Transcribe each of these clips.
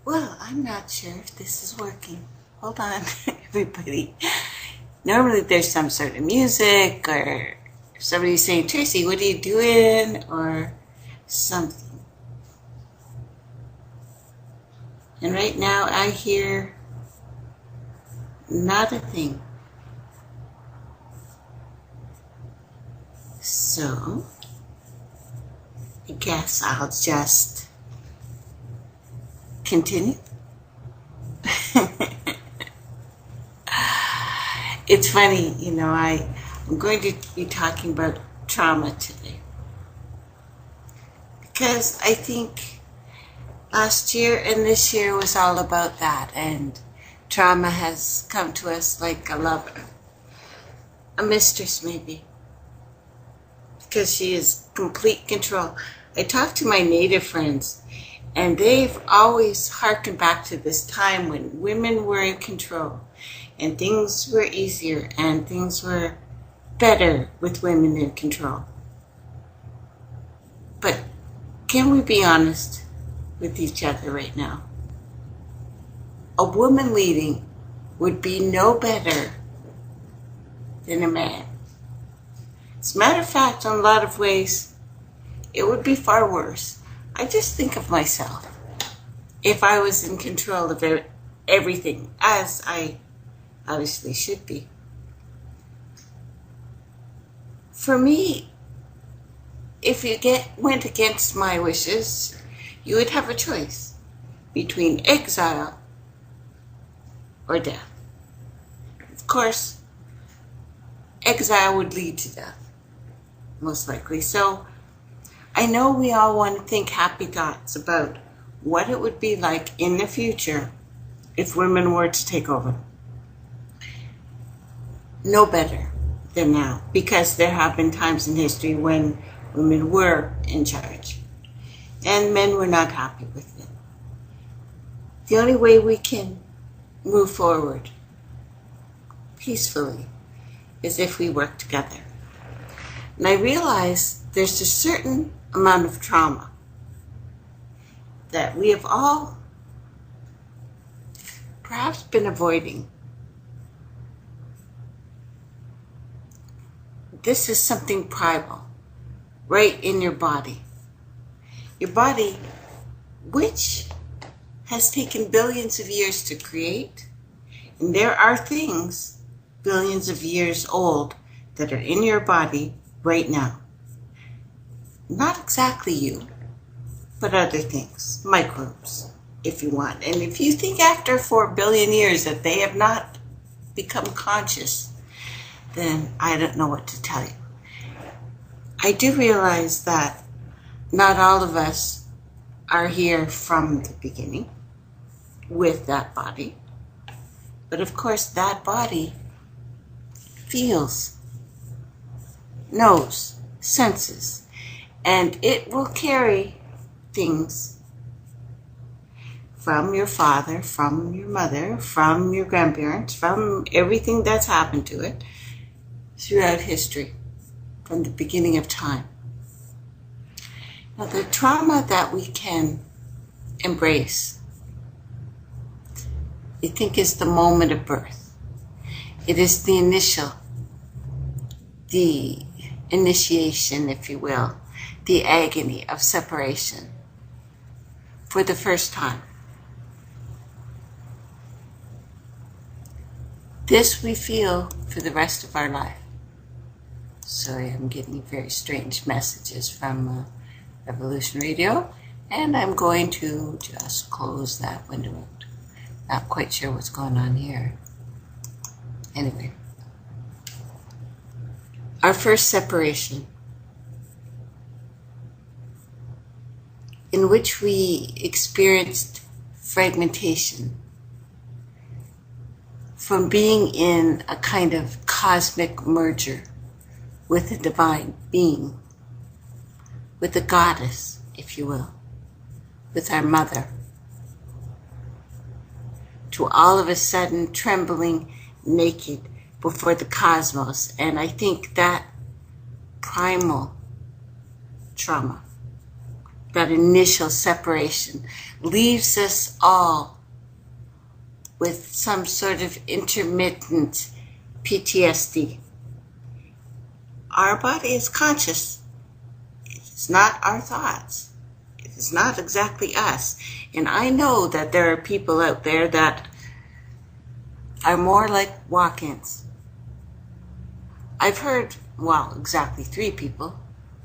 Well, I'm not sure if this is working. Hold on, everybody. Normally there's some sort of music or somebody saying, Tracy, what are you doing? Or something. And right now I hear not a thing. So, I guess I'll just continue. It's funny, I'm going to be talking about trauma today. Because I think last year and this year was all about that, and trauma has come to us like a lover, a mistress maybe, because she is complete control. I talk to my Native friends, and they've always harkened back to this time when women were in control, and things were easier, and things were better with women in control. But can we be honest with each other right now? A woman leading would be no better than a man. As a matter of fact, in a lot of ways, it would be far worse. I just think of myself. If I was in control of everything, as I obviously should be. For me, if you went against my wishes, you would have a choice between exile or death. Of course, exile would lead to death, most likely. So I know we all want to think happy thoughts about what it would be like in the future if women were to take over. No better than now, because there have been times in history when women were in charge and men were not happy with it. The only way we can move forward peacefully is if we work together. And I realize there's a certain amount of trauma that we have all perhaps been avoiding. This is something primal, right in your body. Your body, which has taken billions of years to create, and there are things billions of years old that are in your body right now. Not exactly you, but other things, microbes, if you want. And if you think after 4 billion years that they have not become conscious, then I don't know what to tell you. I do realize that not all of us are here from the beginning with that body. But of course, that body feels, knows, senses, and it will carry things from your father, from your mother, from your grandparents, from everything that's happened to it throughout history, from the beginning of time. Now, the trauma that we can embrace, I think, is the moment of birth. It is the initiation, if you will, the agony of separation for the first time. This we feel for the rest of our life. Sorry, I'm getting very strange messages from Revolution Radio, and I'm going to just close that window out. Not quite sure what's going on here. Anyway, our first separation, in which we experienced fragmentation from being in a kind of cosmic merger with a divine being, with a goddess, if you will, with our mother, to all of a sudden trembling naked before the cosmos. And I think that primal trauma, that initial separation, leaves us all with some sort of intermittent PTSD. Our body is conscious. It is not our thoughts. It is not exactly us. And I know that there are people out there that are more like walk-ins. I've heard, well, exactly 3 people,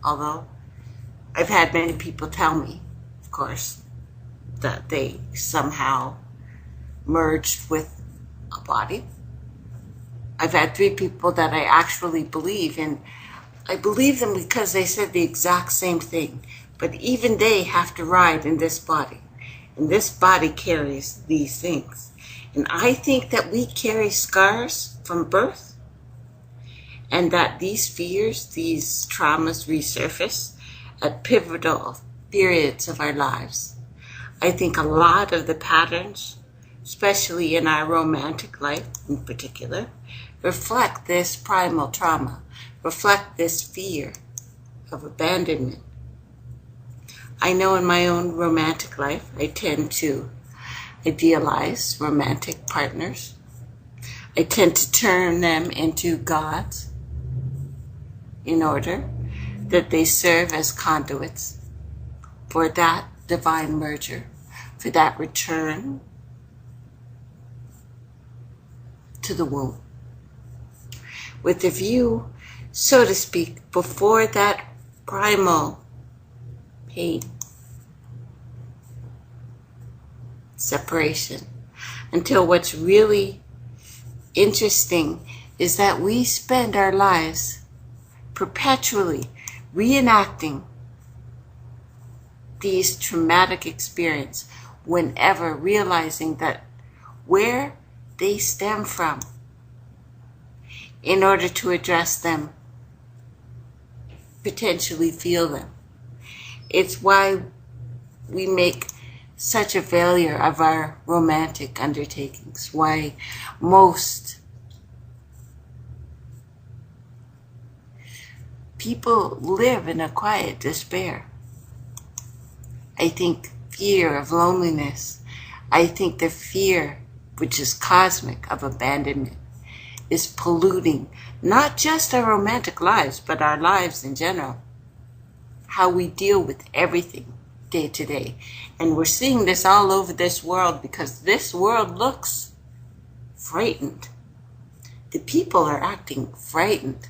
although I've had many people tell me, of course, that they somehow merged with a body. I've had 3 people that I actually believe, and I believe them because they said the exact same thing. But even they have to ride in this body, and this body carries these things. And I think that we carry scars from birth, and that these fears, these traumas resurface at pivotal periods of our lives. I think a lot of the patterns, especially in our romantic life in particular, reflect this primal trauma, reflect this fear of abandonment. I know in my own romantic life, I tend to idealize romantic partners. I tend to turn them into gods in order that they serve as conduits for that divine merger, for that return to the womb, with the view, so to speak, before that primal pain, separation, until what's really interesting is that we spend our lives perpetually reenacting these traumatic experiences, whenever realizing that where they stem from, in order to address them, potentially feel them. It's why we make such a failure of our romantic undertakings, why most people live in a quiet despair. I think fear of loneliness, I think the fear, which is cosmic, of abandonment, is polluting not just our romantic lives, but our lives in general. How we deal with everything day to day. And we're seeing this all over this world because this world looks frightened. The people are acting frightened.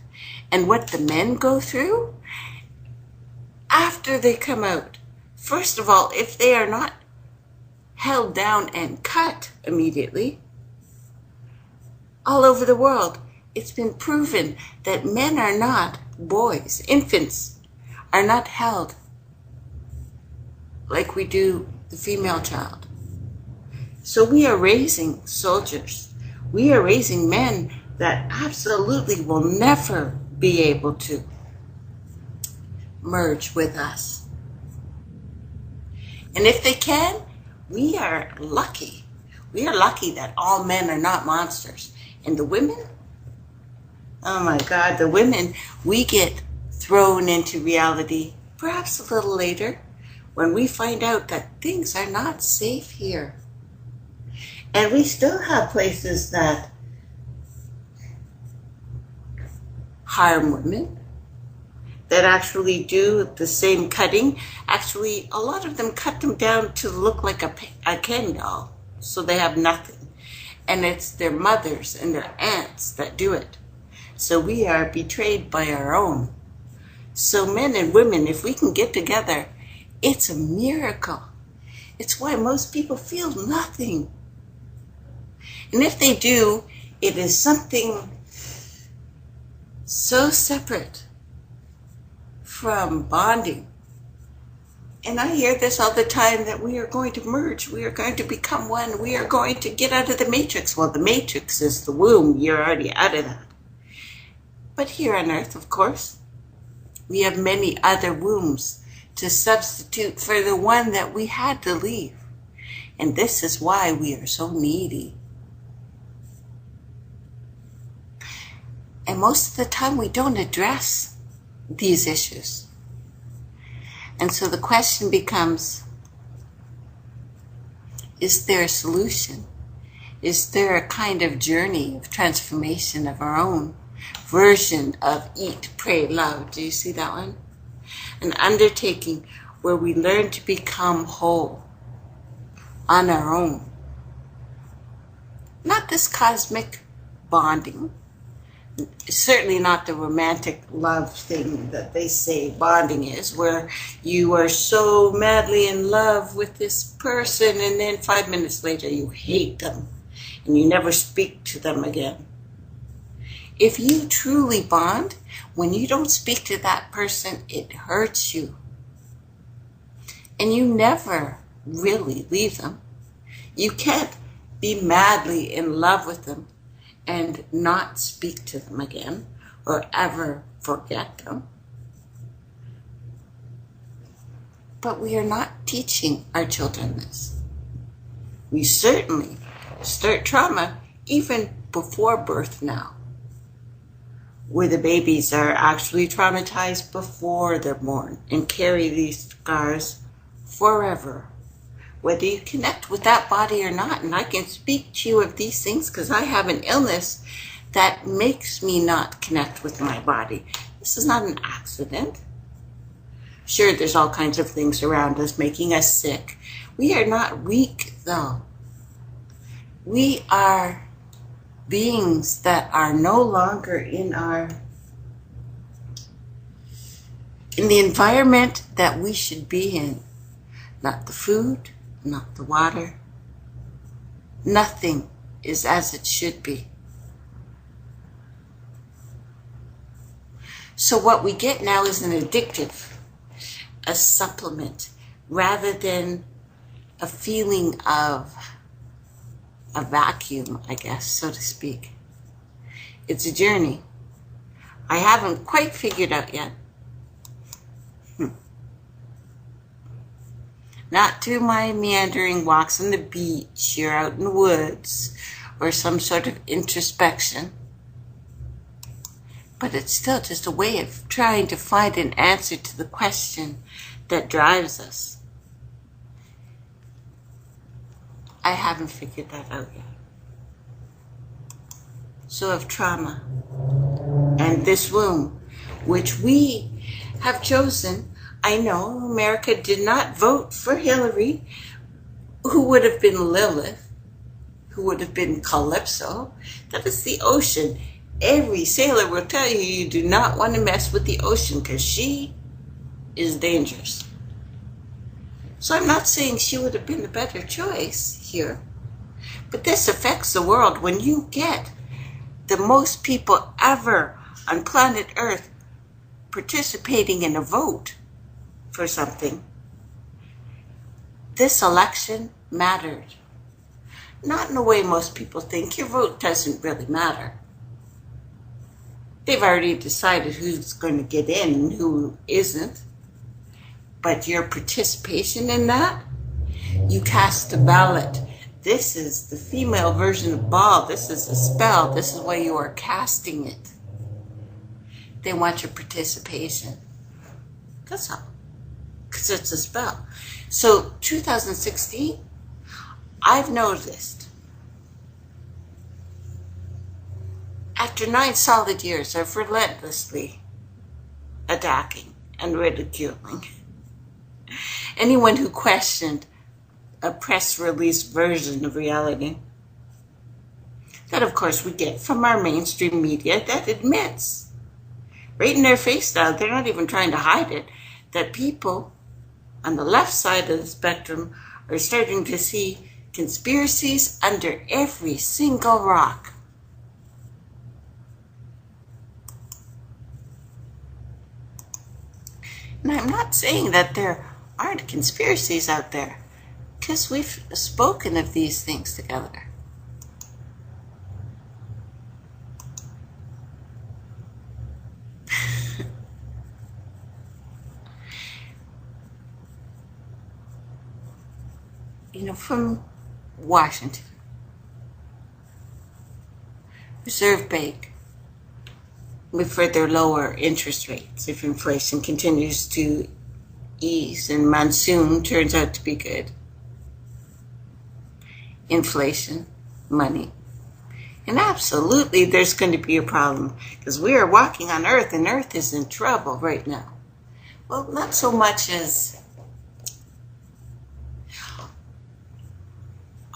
And what the men go through after they come out, first of all, if they are not held down and cut immediately, all over the world, it's been proven that men are not boys. Infants are not held like we do the female child. So we are raising soldiers. We are raising men that absolutely will never be able to merge with us. And if they can, we are lucky. We are lucky that all men are not monsters. And the women, oh my God, the women, we get thrown into reality perhaps a little later when we find out that things are not safe here. And we still have places that harm women, that actually do the same cutting. Actually, a lot of them cut them down to look like a Ken doll, so they have nothing. And it's their mothers and their aunts that do it. So we are betrayed by our own. So men and women, if we can get together, it's a miracle. It's why most people feel nothing. And if they do, it is something so separate from bonding. And I hear this all the time, that we are going to merge, we are going to become one, we are going to get out of the matrix. Well, the matrix is the womb, you're already out of that. But here on earth, of course, we have many other wombs to substitute for the one that we had to leave. And this is why we are so needy. And most of the time we don't address these issues. And so the question becomes, is there a solution? Is there a kind of journey of transformation of our own version of eat, pray, love? Do you see that one? An undertaking where we learn to become whole on our own. Not this cosmic bonding. Certainly not the romantic love thing that they say bonding is, where you are so madly in love with this person and then 5 minutes later you hate them and you never speak to them again. If you truly bond, when you don't speak to that person, it hurts you. And you never really leave them. You can't be madly in love with them and not speak to them again or ever forget them. But we are not teaching our children this. We certainly start trauma even before birth now, where the babies are actually traumatized before they're born and carry these scars forever, whether you connect with that body or not. And I can speak to you of these things because I have an illness that makes me not connect with my body. This is not an accident. Sure, there's all kinds of things around us making us sick. We are not weak, though. We are beings that are no longer in the environment that we should be in. Not the food, not the water. Nothing is as it should be. So what we get now is an addictive, a supplement, rather than a feeling of a vacuum, I guess, so to speak. It's a journey. I haven't quite figured out yet. Not through my meandering walks on the beach or out in the woods or some sort of introspection. But it's still just a way of trying to find an answer to the question that drives us. I haven't figured that out yet. So of trauma and this womb, which we have chosen. I know America did not vote for Hillary, who would have been Lilith, who would have been Calypso. That is the ocean. Every sailor will tell you you do not want to mess with the ocean because she is dangerous. So I'm not saying she would have been a better choice here, but this affects the world. When you get the most people ever on planet Earth participating in a vote for something, this election mattered. Not in the way most people think. Your vote doesn't really matter. They've already decided who's going to get in and who isn't. But your participation in that, you cast a ballot. This is the female version of ball. This is a spell. This is why you are casting it. They want your participation. That's all. Because it's a spell. So 2016, I've noticed, after 9 solid years of relentlessly attacking and ridiculing anyone who questioned a press release version of reality, that of course we get from our mainstream media that admits, right in their face now, they're not even trying to hide it, that people on the left side of the spectrum are starting to see conspiracies under every single rock. And I'm not saying that there aren't conspiracies out there, because we've spoken of these things together. From Washington, Reserve Bank will further lower interest rates if inflation continues to ease and monsoon turns out to be good. Inflation, money. And absolutely there's going to be a problem because we are walking on Earth and Earth is in trouble right now. Well, not so much as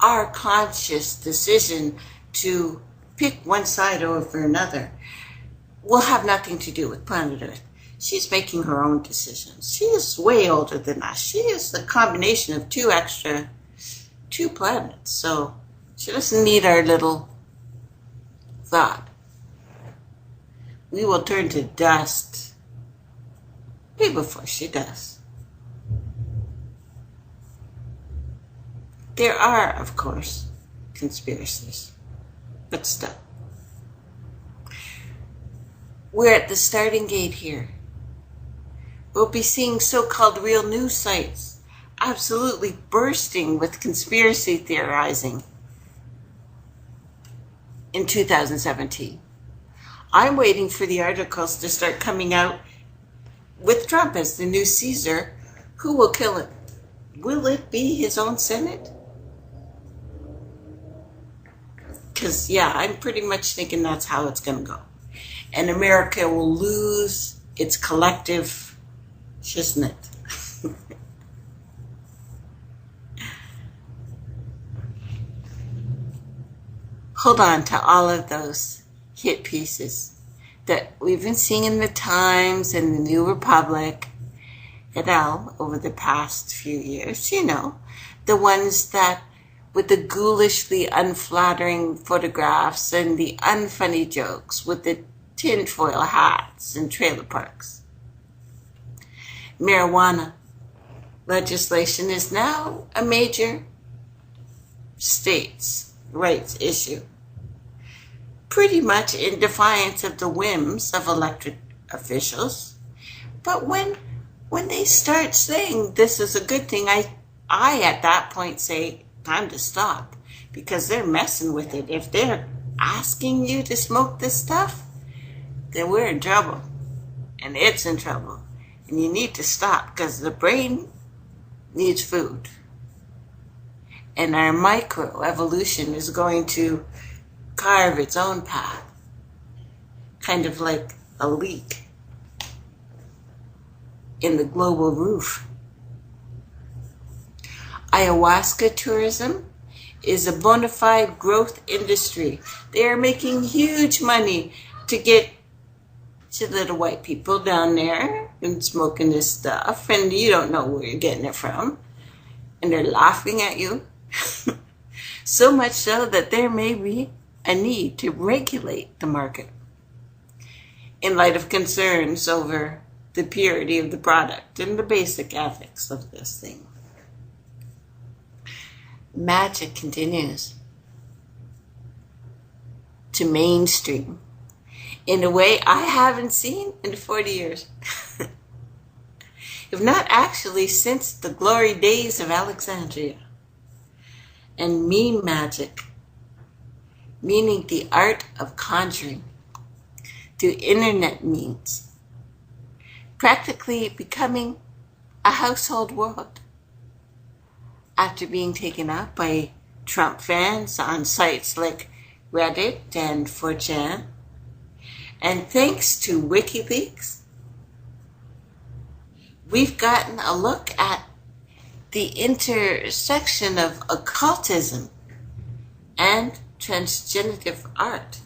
our conscious decision to pick one side over another will have nothing to do with planet Earth. She's making her own decisions. She is way older than us. She is the combination of two planets. So she doesn't need our little thought. We will turn to dust way before she does. There are, of course, conspiracies, but still. We're at the starting gate here. We'll be seeing so-called real news sites absolutely bursting with conspiracy theorizing in 2017. I'm waiting for the articles to start coming out with Trump as the new Caesar. Who will kill it? Will it be his own Senate? Because, yeah, I'm pretty much thinking that's how it's going to go. And America will lose its collective Shisnet. Hold on to all of those hit pieces that we've been seeing in the Times and the New Republic et al. Over the past few years. You know, the ones that with the ghoulishly unflattering photographs and the unfunny jokes with the tinfoil hats and trailer parks. Marijuana legislation is now a major states' rights issue, pretty much in defiance of the whims of elected officials. But when they start saying this is a good thing, I at that point say time to stop, because they're messing with it. If they're asking you to smoke this stuff, then we're in trouble, and it's in trouble. And you need to stop because the brain needs food. And our microevolution is going to carve its own path, kind of like a leak in the global roof. Ayahuasca tourism is a bona fide growth industry. They are making huge money to get to little white people down there and smoking this stuff, and you don't know where you're getting it from, and they're laughing at you. So much so that there may be a need to regulate the market in light of concerns over the purity of the product and the basic ethics of this thing. Magic continues to mainstream in a way I haven't seen in 40 years. If not actually since the glory days of Alexandria. And meme magic, meaning the art of conjuring through internet means, practically becoming a household word after being taken up by Trump fans on sites like Reddit and 4chan. And thanks to WikiLeaks, we've gotten a look at the intersection of occultism and transgenerative art,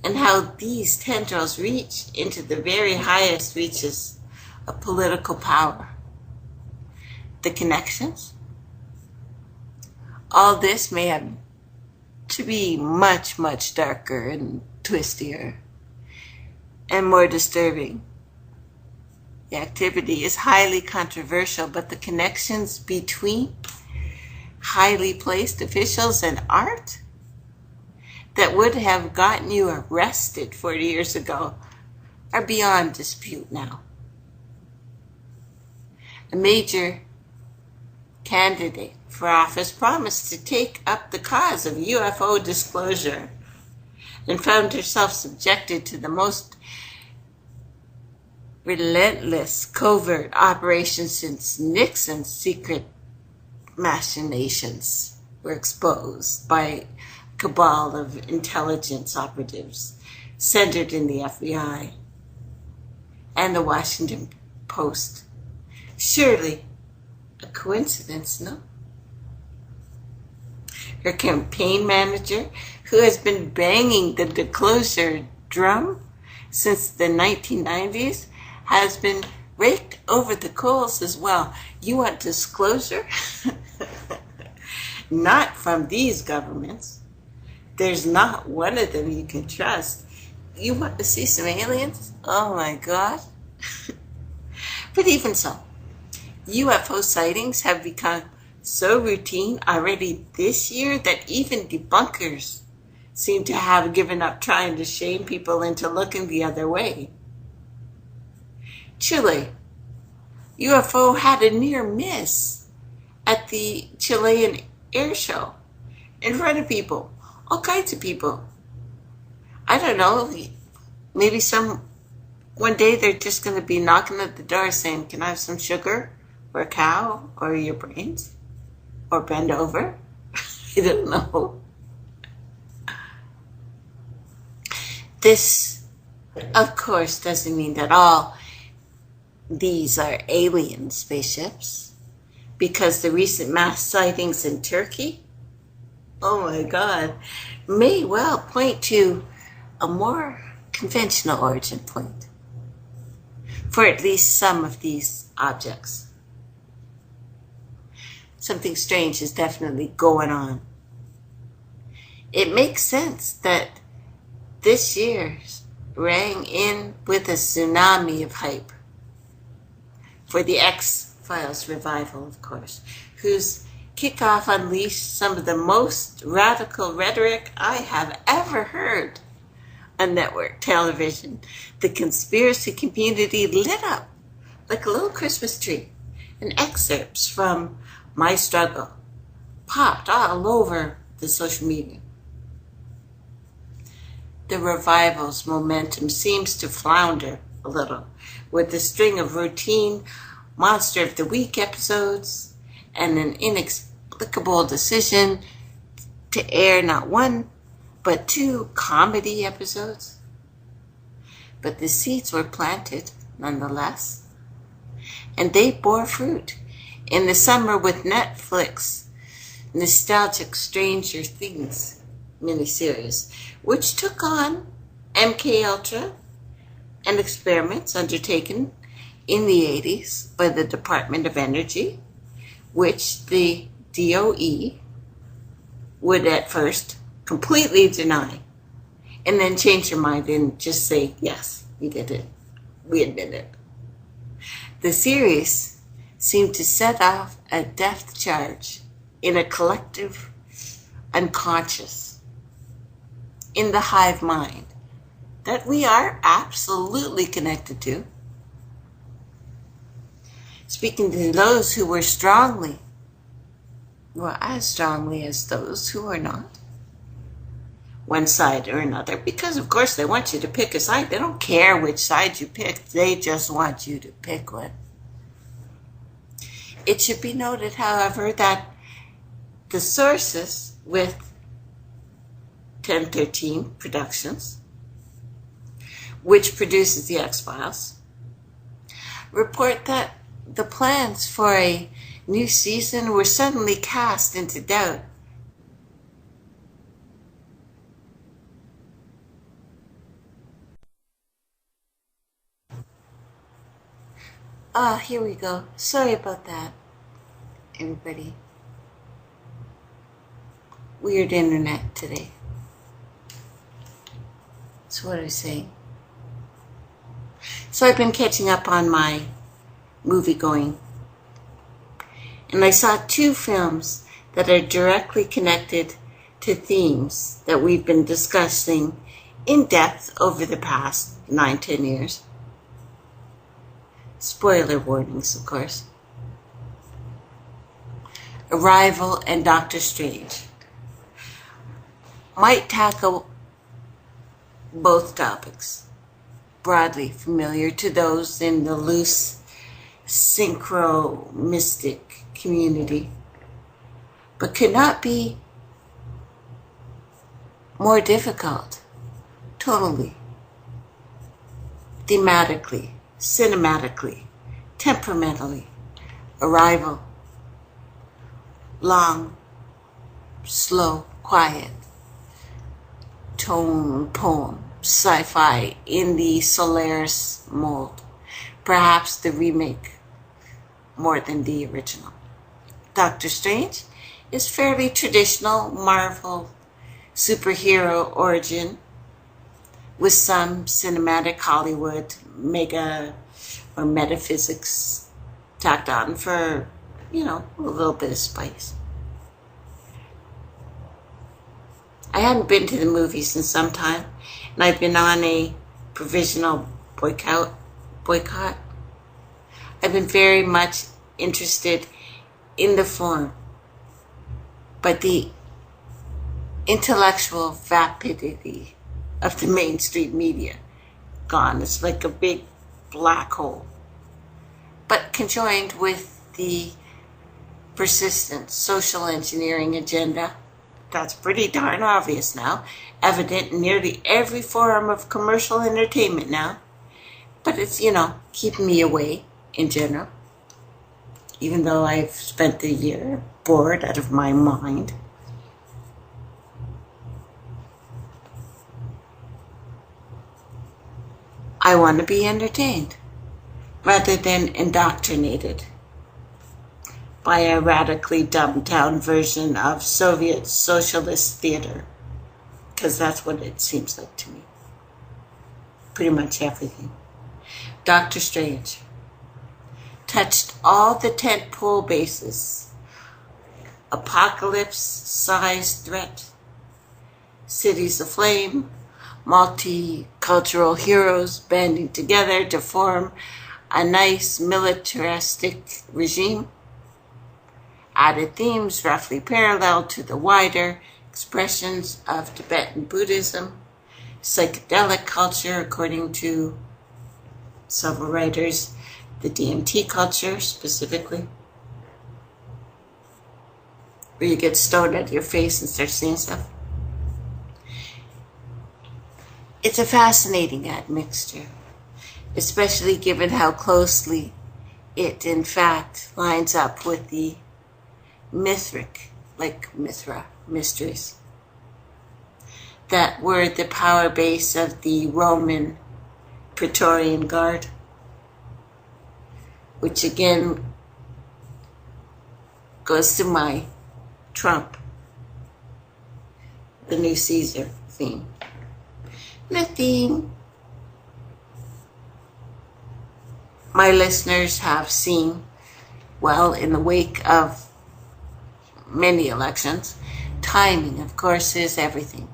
and how these tendrils reach into the very highest reaches of political power. The connections? All this may have to be much, much darker and twistier and more disturbing. The activity is highly controversial, but the connections between highly placed officials and art that would have gotten you arrested 40 years ago are beyond dispute now. A major candidate for office promised to take up the cause of UFO disclosure and found herself subjected to the most relentless covert operations since Nixon's secret machinations were exposed by a cabal of intelligence operatives centered in the FBI and the Washington Post. Surely a coincidence, no? Her campaign manager, who has been banging the disclosure drum since the 1990s, has been raked over the coals as well. You want disclosure? Not from these governments. There's not one of them you can trust. You want to see some aliens? Oh my God. But even so, UFO sightings have become so routine already this year that even debunkers seem to have given up trying to shame people into looking the other way. Chile, UFO had a near miss at the Chilean air show in front of people, all kinds of people. I don't know, maybe one day they're just going to be knocking at the door saying, can I have some sugar or a cow or your brains or bend over? I don't know. This, of course, doesn't mean that all these are alien spaceships, because the recent mass sightings in Turkey, oh my God, may well point to a more conventional origin point for at least some of these objects. Something strange is definitely going on. It makes sense that this year rang in with a tsunami of hype for the X-Files revival, of course, whose kickoff unleashed some of the most radical rhetoric I have ever heard on network television. The conspiracy community lit up like a little Christmas tree, and excerpts from My Struggle popped all over the social media. The revival's momentum seems to flounder a little, with a string of routine Monster of the Week episodes and an inexplicable decision to air not one, but 2 comedy episodes. But the seeds were planted nonetheless, and they bore fruit in the summer with Netflix nostalgic Stranger Things miniseries, which took on MK Ultra and experiments undertaken in the 80s by the Department of Energy, which the DOE would at first completely deny, and then change their mind and just say, yes, we did it. We admit it. The series seemed to set off a depth charge in a collective unconscious, in the hive mind, that we are absolutely connected to. Speaking to those who were as strongly as those who are not, one side or another, because of course they want you to pick a side. They don't care which side you pick, they just want you to pick one. It should be noted, however, that the sources with 1013 Productions, which produces the X-Files, report that the plans for a new season were suddenly cast into doubt. Here we go. Sorry about that, everybody. Weird internet today. So what are we saying? So I've been catching up on my movie going, and I saw 2 films that are directly connected to themes that we've been discussing in depth over the past 9-10 years. Spoiler warnings, of course. Arrival and Doctor Strange might tackle both topics broadly familiar to those in the loose synchro-mystic community, but could not be more difficult, totally, thematically, cinematically, temperamentally. Arrival, long, slow, quiet, tone poem, sci-fi in the Solaris mold, perhaps the remake more than the original. Doctor Strange is fairly traditional Marvel superhero origin with some cinematic Hollywood mega or metaphysics tacked on for, a little bit of spice. I hadn't been to the movies in some time, and I've been on a provisional boycott. I've been very much interested in the form, but the intellectual vapidity of the mainstream media gone. It's like a big black hole. But conjoined with the persistent social engineering agenda, that's pretty darn obvious now, evident in nearly every form of commercial entertainment now. But it's, keeping me away in general, even though I've spent a year bored out of my mind. I want to be entertained rather than indoctrinated by a radically dumbed-down version of Soviet socialist theater, because that's what it seems like to me. Pretty much everything. Doctor Strange touched all the tentpole bases: apocalypse-sized threat, cities aflame, multicultural heroes banding together to form a nice militaristic regime, added themes roughly parallel to the wider expressions of Tibetan Buddhism, psychedelic culture according to several writers, the DMT culture specifically, where you get stoned out of your face and start seeing stuff. It's a fascinating admixture, especially given how closely it, in fact, lines up with the Mithric, like Mithra, mysteries, that were the power base of the Roman Praetorian Guard, which again goes to my Trump, the new Caesar theme. The theme my listeners have seen, well, in the wake of many elections, timing, of course, is everything.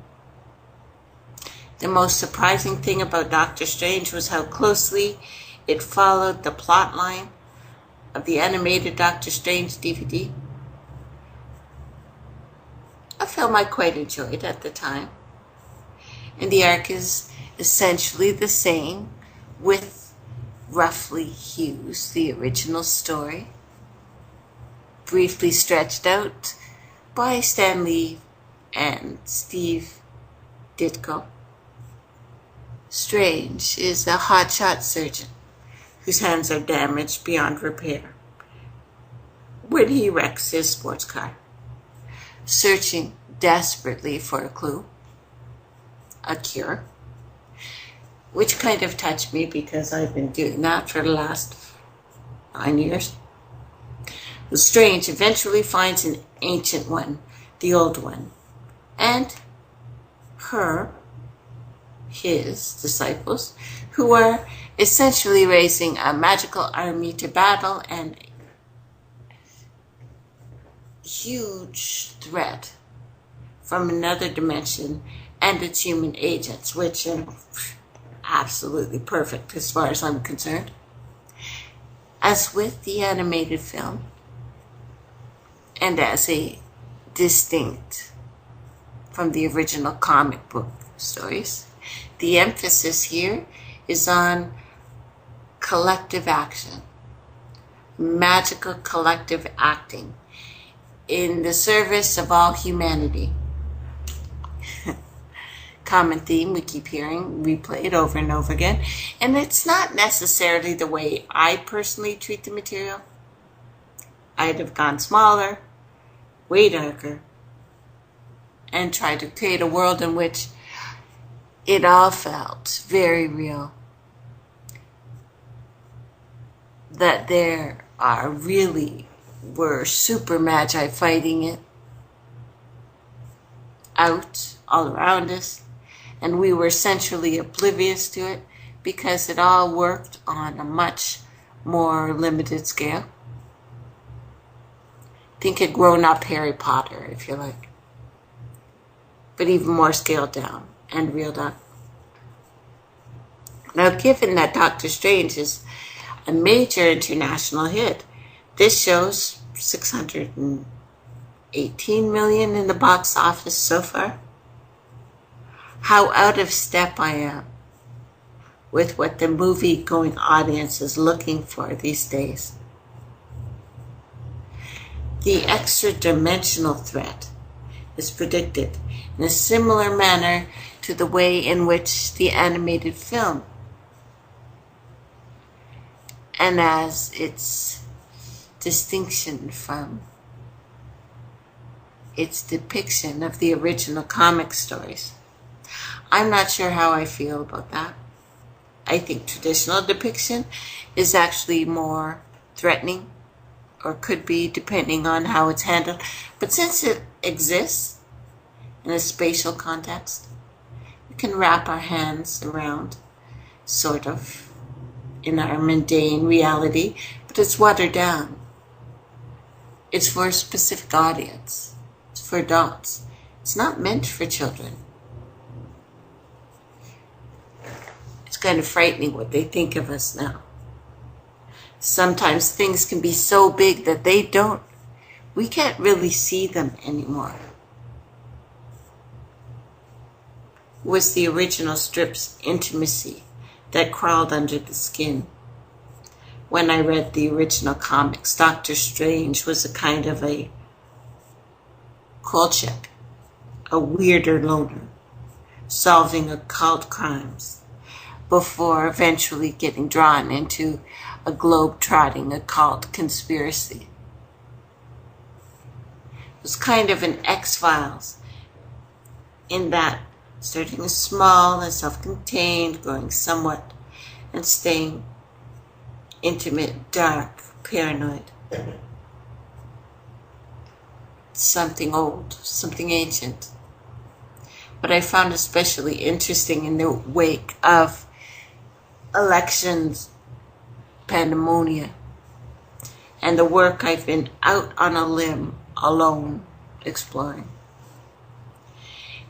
The most surprising thing about Doctor Strange was how closely it followed the plot line of the animated Doctor Strange DVD, a film I quite enjoyed at the time. And the arc is essentially the same, with roughly hues, the original story, briefly stretched out by Stan Lee and Steve Ditko. Strange is a hotshot surgeon whose hands are damaged beyond repair when he wrecks his sports car, searching desperately for a clue, a cure, which kind of touched me because I've been doing that for the last 9 years. Strange eventually finds an ancient one, the old one, and his disciples, who are essentially raising a magical army to battle an huge threat from another dimension and its human agents, which are absolutely perfect as far as I'm concerned. As with the animated film, and as a distinct from the original comic book stories, the emphasis here is on collective action, magical collective acting in the service of all humanity. Common theme we keep hearing replayed over and over again. And it's not necessarily the way I personally treat the material. I'd have gone smaller, way darker, and tried to create a world in which it all felt very real. That there were super magi fighting it out all around us, and we were essentially oblivious to it because it all worked on a much more limited scale. Think a grown-up Harry Potter, if you like, but even more scaled down and reeled up. Now, given that Doctor Strange is a major international hit, this shows $618 million in the box office so far. How out of step I am with what the movie-going audience is looking for these days. The extra-dimensional threat is predicted in a similar manner to the way in which the animated film, and as its distinction from its depiction of the original comic stories. I'm not sure how I feel about that. I think traditional depiction is actually more threatening, or could be depending on how it's handled. But since it exists in a spatial context, we can wrap our hands around, sort of, in our mundane reality, but it's watered down. It's for a specific audience. It's for adults. It's not meant for children. It's kind of frightening what they think of us now. Sometimes things can be so big that we can't really see them anymore. It was the original strip's intimacy that crawled under the skin. When I read the original comics, Doctor Strange was a kind of a Kolchak, a weirder loner, solving occult crimes, before eventually getting drawn into a globe-trotting occult conspiracy. It was kind of an X-Files, in that starting small and self-contained, growing somewhat, and staying intimate, dark, paranoid. Something old, something ancient. But I found especially interesting in the wake of elections, pandemonia, and the work I've been out on a limb, alone, exploring,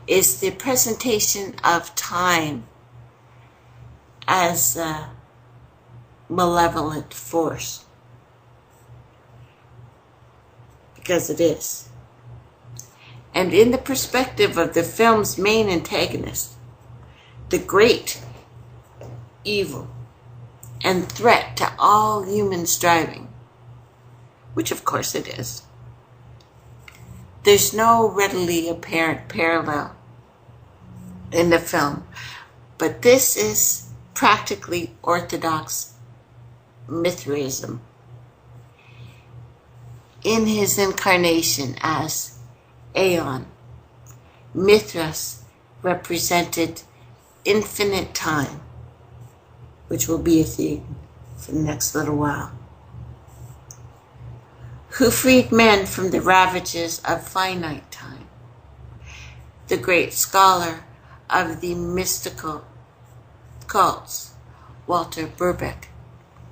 is the presentation of time as a malevolent force. Because it is. And in the perspective of the film's main antagonist, the great evil and threat to all human striving, which of course it is, there's no readily apparent parallel in the film, but this is practically orthodox Mithraism in his incarnation as Aeon. Mithras represented infinite time, which will be a theme for the next little while, who freed men from the ravages of finite time. The great scholar of the mystical cults, Walter Burbeck,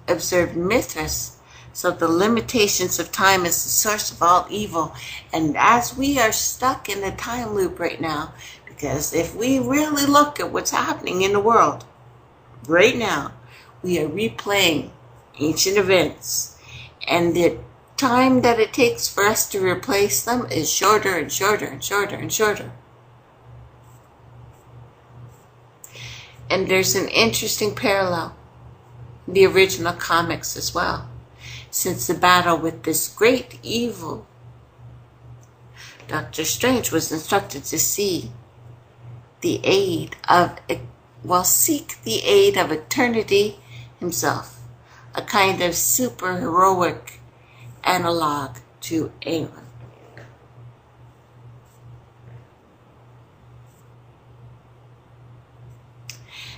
observed Mithras so the limitations of time is the source of all evil. And as we are stuck in a time loop right now, because if we really look at what's happening in the world right now, we are replaying ancient events, and the time that it takes for us to replace them is shorter and shorter and shorter and shorter. And there's an interesting parallel in the original comics as well. Since the battle with this great evil, Doctor Strange was instructed to seek the aid of eternity himself, a kind of super-heroic analog to Aeon.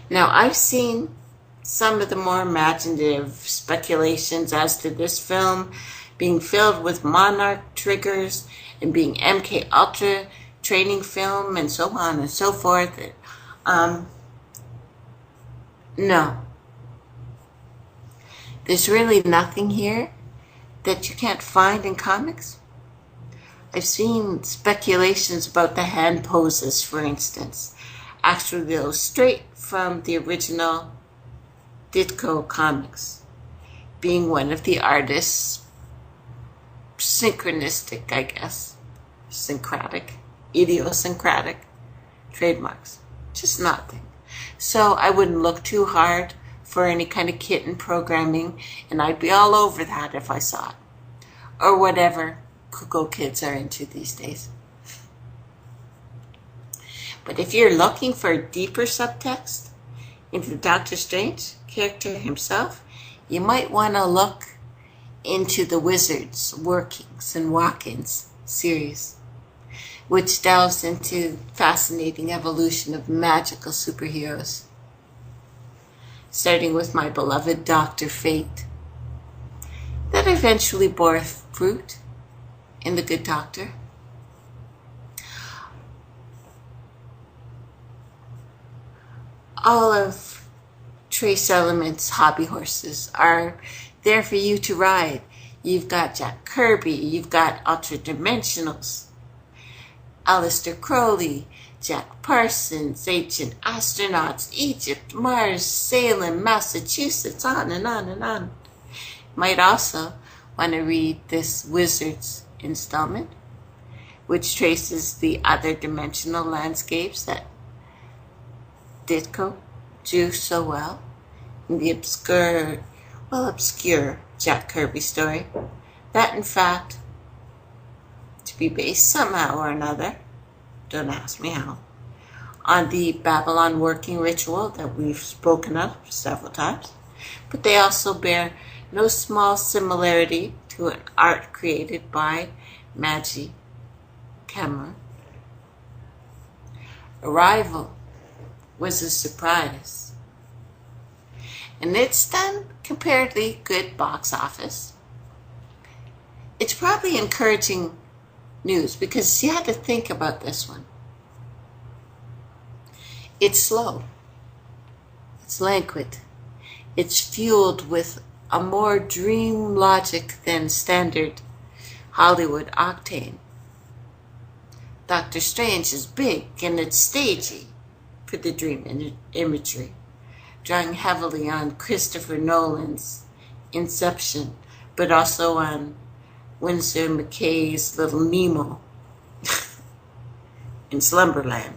Now, I've seen some of the more imaginative speculations as to this film being filled with Monarch triggers and being MK Ultra training film and so on and so forth. No. There's really nothing here that you can't find in comics. I've seen speculations about the hand poses, for instance. Actually, those straight from the original Ditko comics, being one of the artists' synchronistic, I guess, idiosyncratic trademarks. Just nothing. So I wouldn't look too hard for any kind of kitten programming, and I'd be all over that if I saw it. Or whatever cuckoo kids are into these days. But if you're looking for a deeper subtext into Doctor Strange character himself, you might want to look into the Wizard's Workings and Walk-ins series, which delves into fascinating evolution of magical superheroes, starting with my beloved Dr. Fate, that eventually bore fruit in The Good Doctor. All of TraceElements hobby horses are there for you to ride. You've got Jack Kirby, you've got Ultra Dimensionals, Aleister Crowley, Jack Parsons, Ancient Astronauts, Egypt, Mars, Salem, Massachusetts, on and on and on. Might also want to read this Wizards installment, which traces the other dimensional landscapes that Ditko drew so well in the obscure Jack Kirby story, that in fact, to be based somehow or another, don't ask me how, on the Babylon working ritual that we've spoken of several times, but they also bear no small similarity to an art created by Maggie Cameron. Arrival was a surprise, and it's done comparatively good box office. It's probably encouraging news because you had to think about this one. It's slow, it's languid, it's fueled with a more dream logic than standard Hollywood octane. Doctor Strange is big and it's stagey for the dream imagery, drawing heavily on Christopher Nolan's Inception, but also on Winsor McKay's Little Nemo in Slumberland.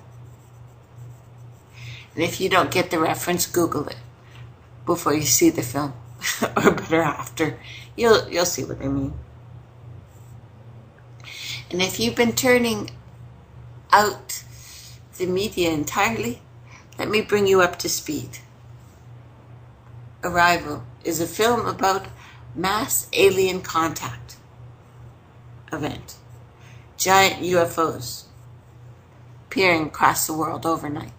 And if you don't get the reference, Google it before you see the film, or better after. You'll see what I mean. And if you've been turning out the media entirely, let me bring you up to speed. Arrival is a film about mass alien contact event. Giant UFOs appearing across the world overnight.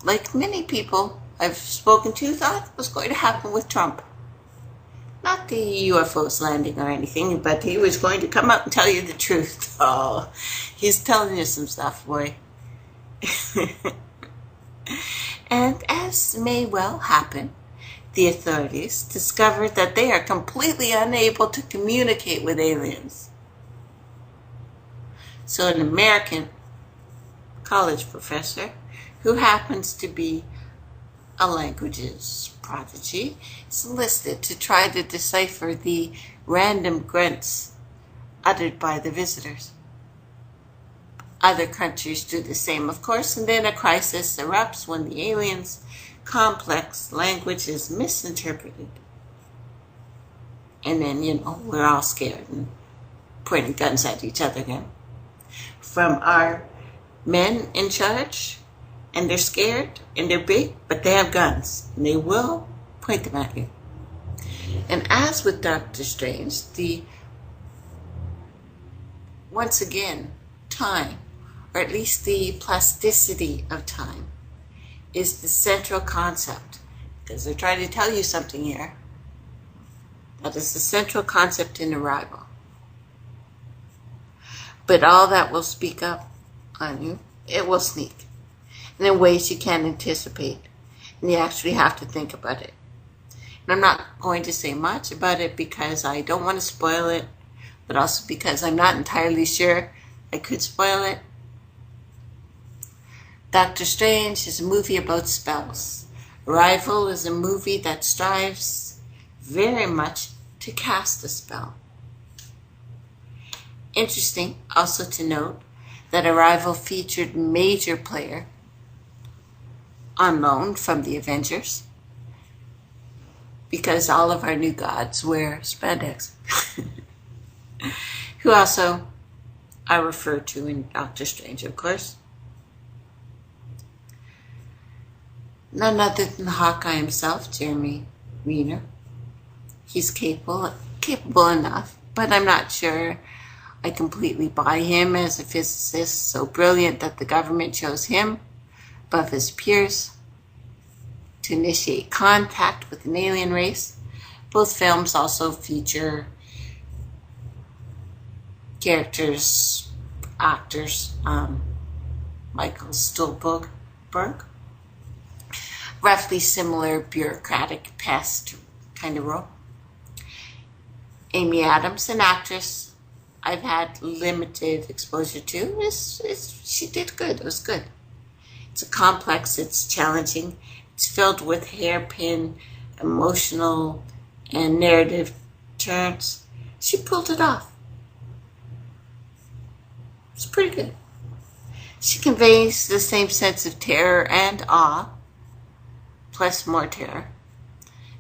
Like many people I've spoken to, thought was going to happen with Trump. Not the UFOs landing or anything, but he was going to come out and tell you the truth. Oh, he's telling you some stuff, boy. And as may well happen, the authorities discovered that they are completely unable to communicate with aliens. So an American college professor, who happens to be a languages prodigy, is enlisted to try to decipher the random grunts uttered by the visitors. Other countries do the same, of course, and then a crisis erupts when the aliens' complex language is misinterpreted. And then, we're all scared and pointing guns at each other again. From our men in charge, and they're scared, and they're big, but they have guns, and they will point them at you. And as with Doctor Strange, once again, time, or at least the plasticity of time, is the central concept. Because they're trying to tell you something here. That is the central concept in Arrival. But all that will speak up on you. It will sneak. And in ways you can't anticipate. And you actually have to think about it. And I'm not going to say much about it because I don't want to spoil it. But also because I'm not entirely sure I could spoil it. Doctor Strange is a movie about spells. Arrival is a movie that strives very much to cast a spell. Interesting also to note that Arrival featured major player on loan from the Avengers because all of our new gods wear spandex. Who also I refer to in Doctor Strange, of course. None other than Hawkeye himself, Jeremy Renner. He's capable enough, but I'm not sure I completely buy him as a physicist so brilliant that the government chose him above his peers to initiate contact with an alien race. Both films also feature actors, Michael Stuhlbarg, roughly similar bureaucratic pest kind of role. Amy Adams, an actress I've had limited exposure to, she did good. It was good. It's complex, it's challenging, it's filled with hairpin, emotional, and narrative turns. She pulled it off. It's pretty good. She conveys the same sense of terror and awe, plus more terror,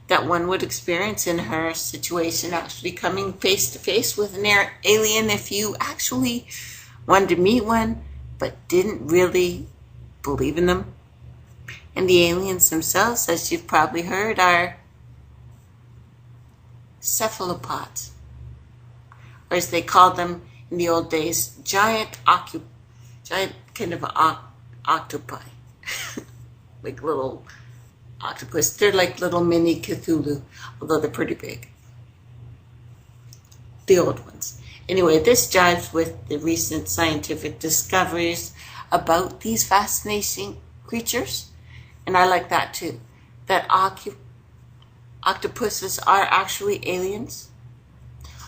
that one would experience in her situation, actually coming face to face with an alien if you actually wanted to meet one, but didn't really believe in them. And the aliens themselves, as you've probably heard, are cephalopods, or as they called them in the old days, giant kind of octopi, like little octopus. They're like little mini Cthulhu, although they're pretty big. The old ones. Anyway, this jives with the recent scientific discoveries about these fascinating creatures, and I like that too. That octopuses are actually aliens,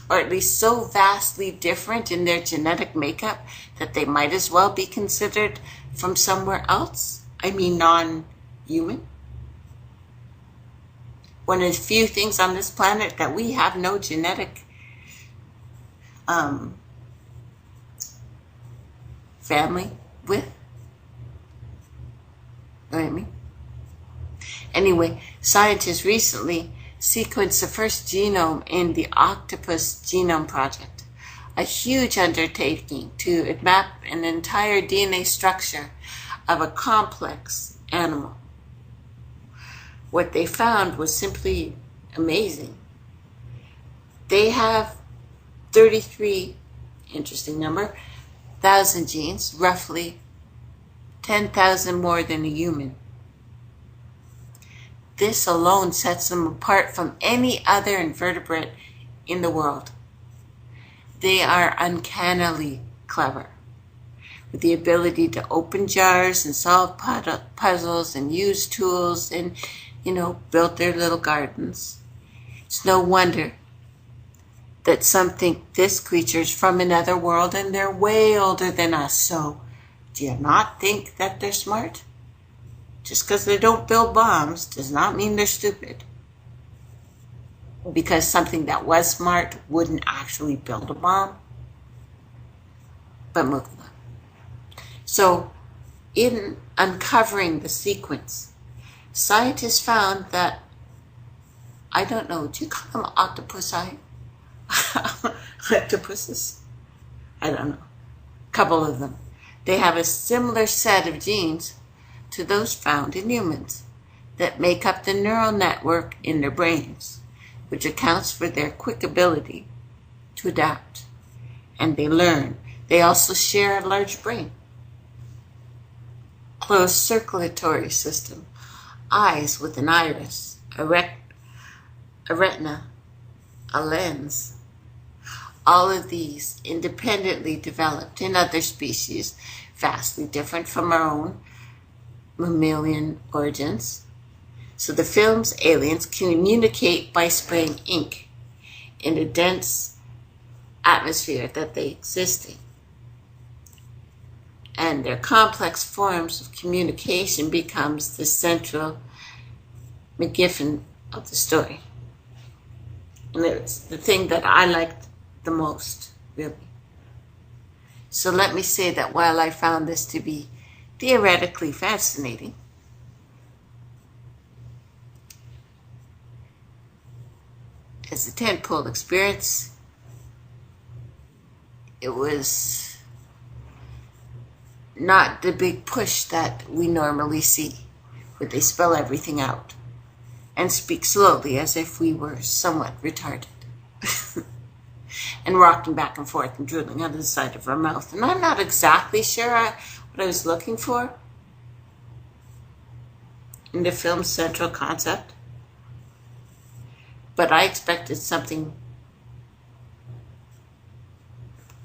or at least so vastly different in their genetic makeup that they might as well be considered from somewhere else. I mean, non-human. One of the few things on this planet that we have no genetic family with. You know what I mean? Anyway, scientists recently sequenced the first genome in the Octopus Genome Project, a huge undertaking to map an entire DNA structure of a complex animal. What they found was simply amazing. They have 33, interesting number, thousand genes, roughly 10,000 more than a human. This alone sets them apart from any other invertebrate in the world. They are uncannily clever, with the ability to open jars and solve puzzles and use tools and, build their little gardens. It's no wonder that some think this creature's from another world and they're way older than us. So, do you not think that they're smart? Just because they don't build bombs does not mean they're stupid. Because something that was smart wouldn't actually build a bomb. But moving on. So in uncovering the sequence, scientists found that, I don't know, do you call them octopusi? Octopuses? I don't know. A couple of them. They have a similar set of genes to those found in humans that make up the neural network in their brains, which accounts for their quick ability to adapt. And they learn. They also share a large brain, closed circulatory system, eyes with an iris, a retina, a lens. All of these independently developed in other species, vastly different from our own mammalian origins. So the film's aliens communicate by spraying ink in a dense atmosphere that they exist in. And their complex forms of communication becomes the central MacGuffin of the story. And it's the thing that I liked the most, really. So let me say that while I found this to be theoretically fascinating, as a tentpole experience, it was not the big push that we normally see, where they spell everything out and speak slowly as if we were somewhat retarded and rocking back and forth and drooling out of the side of our mouth. And I'm not exactly sure what I was looking for in the film's central concept, but I expected something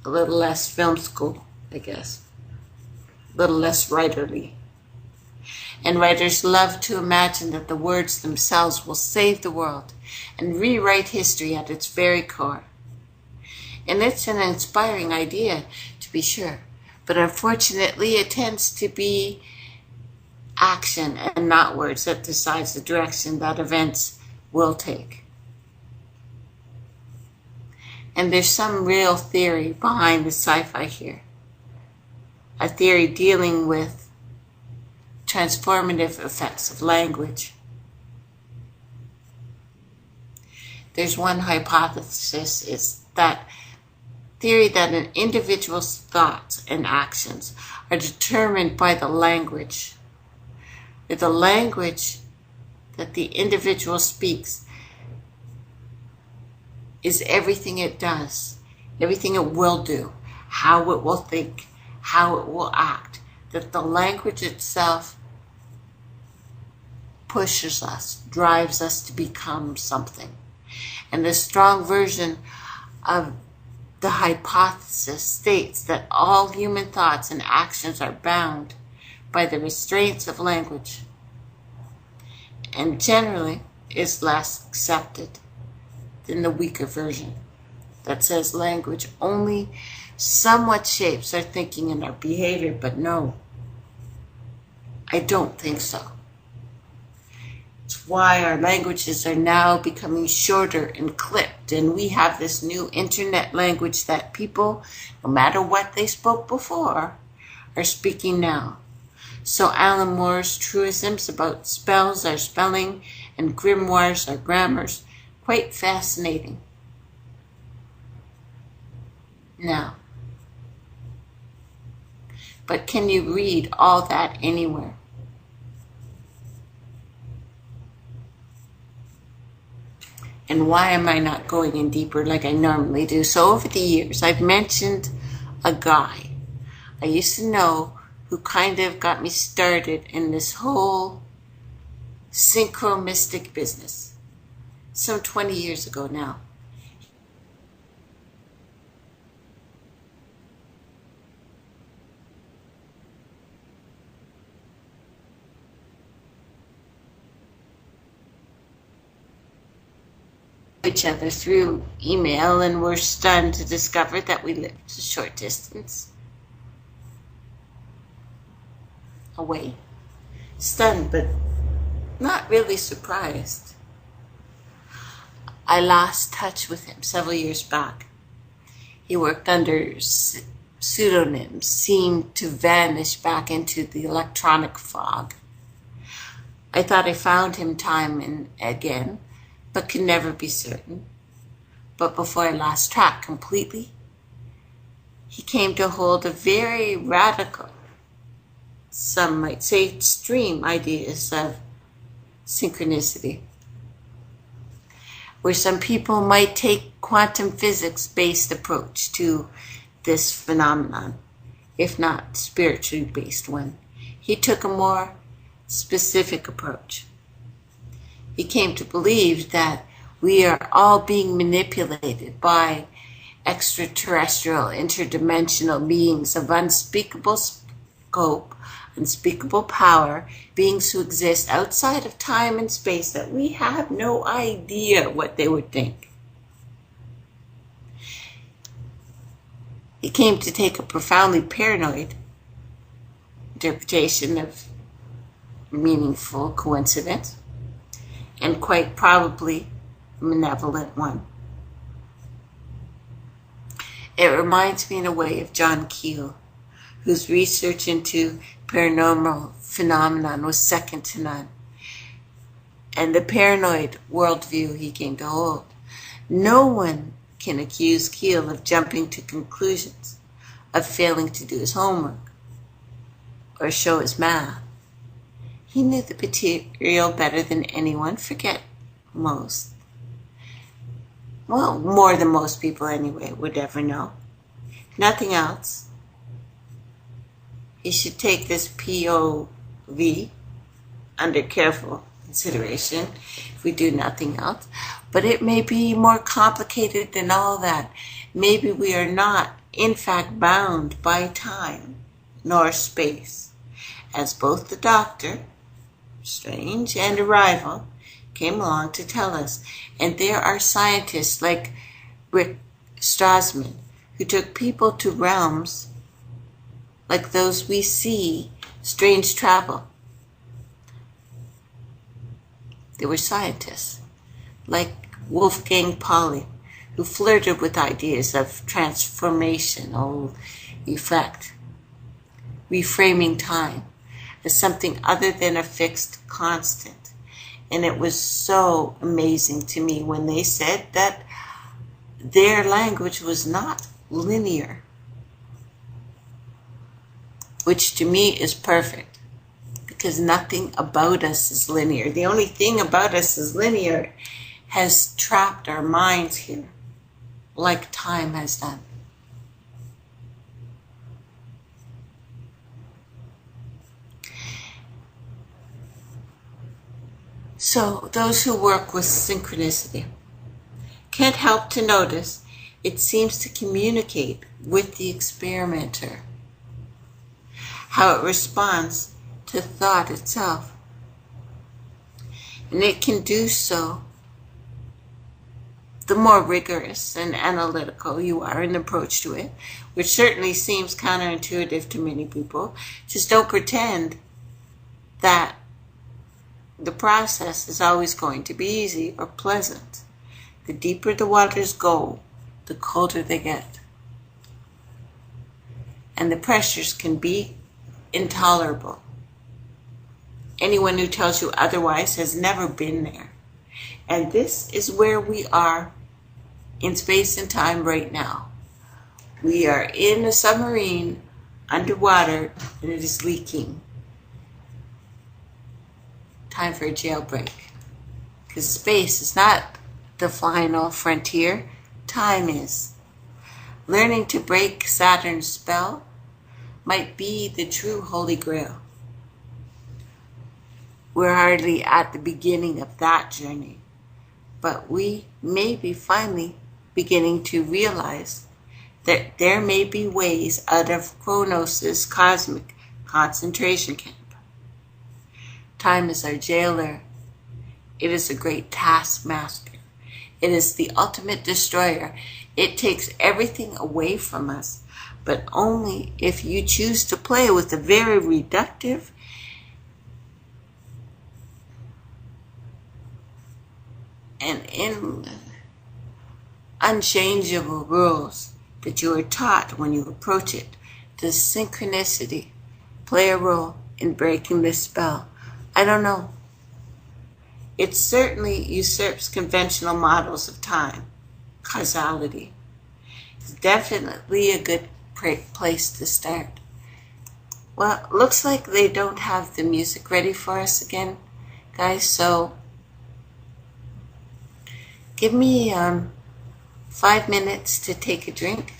a little less film school, I guess. A little less writerly. And writers love to imagine that the words themselves will save the world and rewrite history at its very core. And it's an inspiring idea, to be sure, but unfortunately it tends to be action and not words that decides the direction that events will take. And there's some real theory behind the sci-fi here. A theory dealing with transformative effects of language. There's one hypothesis, is that theory that an individual's thoughts and actions are determined by the language. That the language that the individual speaks is everything it does, everything it will do, how it will think, how it will act. That the language itself pushes us, drives us to become something. And the strong version of the hypothesis states that all human thoughts and actions are bound by the restraints of language, and generally is less accepted than the weaker version that says language only somewhat shapes our thinking and our behavior. But no, I don't think so. It's why our languages are now becoming shorter and clipped, and we have this new internet language that people, no matter what they spoke before, are speaking now. So Alan Moore's truisms about spells are spelling and grimoires are grammars, quite fascinating. Now, but can you read all that anywhere? And why am I not going in deeper like I normally do? So over the years, I've mentioned a guy I used to know who kind of got me started in this whole synchromistic business. Some 20 years ago now. Each other through email, and were stunned to discover that we lived a short distance away. Stunned, but not really surprised. I lost touch with him several years back. He worked under pseudonyms seemed to vanish back into the electronic fog. I thought I found him time and again, but could never be certain. But before I lost track completely, he came to hold a very radical, some might say extreme, ideas of synchronicity, where some people might take quantum physics-based approach to this phenomenon, if not spiritually based one. He took a more specific approach. He came to believe that we are all being manipulated by extraterrestrial, interdimensional beings of unspeakable scope, unspeakable power, beings who exist outside of time and space that we have no idea what they would think. He came to take a profoundly paranoid interpretation of meaningful coincidence, and quite probably a malevolent one. It reminds me in a way of John Keel, whose research into paranormal phenomenon was second to none, and the paranoid worldview he came to hold. No one can accuse Keel of jumping to conclusions, of failing to do his homework, or show his math. He knew the material better than anyone, forget most. Well, more than most people anyway would ever know. Nothing else. He should take this POV under careful consideration if we do nothing else. But it may be more complicated than all that. Maybe we are not, in fact, bound by time nor space, as both the Doctor, Strange, and Arrival came along to tell us. And there are scientists like Rick Strassman who took people to realms like those we see strange travel. They were scientists like Wolfgang Pauli, who flirted with ideas of transformational effect, reframing time as something other than a fixed constant. And it was so amazing to me when they said that their language was not linear, which to me is perfect, because nothing about us is linear. The only thing about us is linear has trapped our minds here, like time has done. So those who work with synchronicity can't help to notice it seems to communicate with the experimenter, how it responds to thought itself. And it can do so the more rigorous and analytical you are in approach to it, which certainly seems counterintuitive to many people. Just don't pretend that the process is always going to be easy or pleasant. The deeper the waters go, the colder they get. And the pressures can be intolerable. Anyone who tells you otherwise has never been there. And this is where we are in space and time right now. We are in a submarine underwater and it is leaking. Time for a jailbreak. Because space is not the final frontier. Time is. Learning to break Saturn's spell might be the true Holy Grail. We're hardly at the beginning of that journey, but we may be finally beginning to realize that there may be ways out of Kronos' cosmic concentration camp. Time is our jailer. It is a great taskmaster. It is the ultimate destroyer. It takes everything away from us, but only if you choose to play with the very reductive and unchangeable rules that you are taught when you approach it? Does synchronicity play a role in breaking this spell? I don't know. It certainly usurps conventional models of time, causality. It's definitely a good place to start. Well, looks like they don't have the music ready for us again, guys, so give me 5 minutes to take a drink,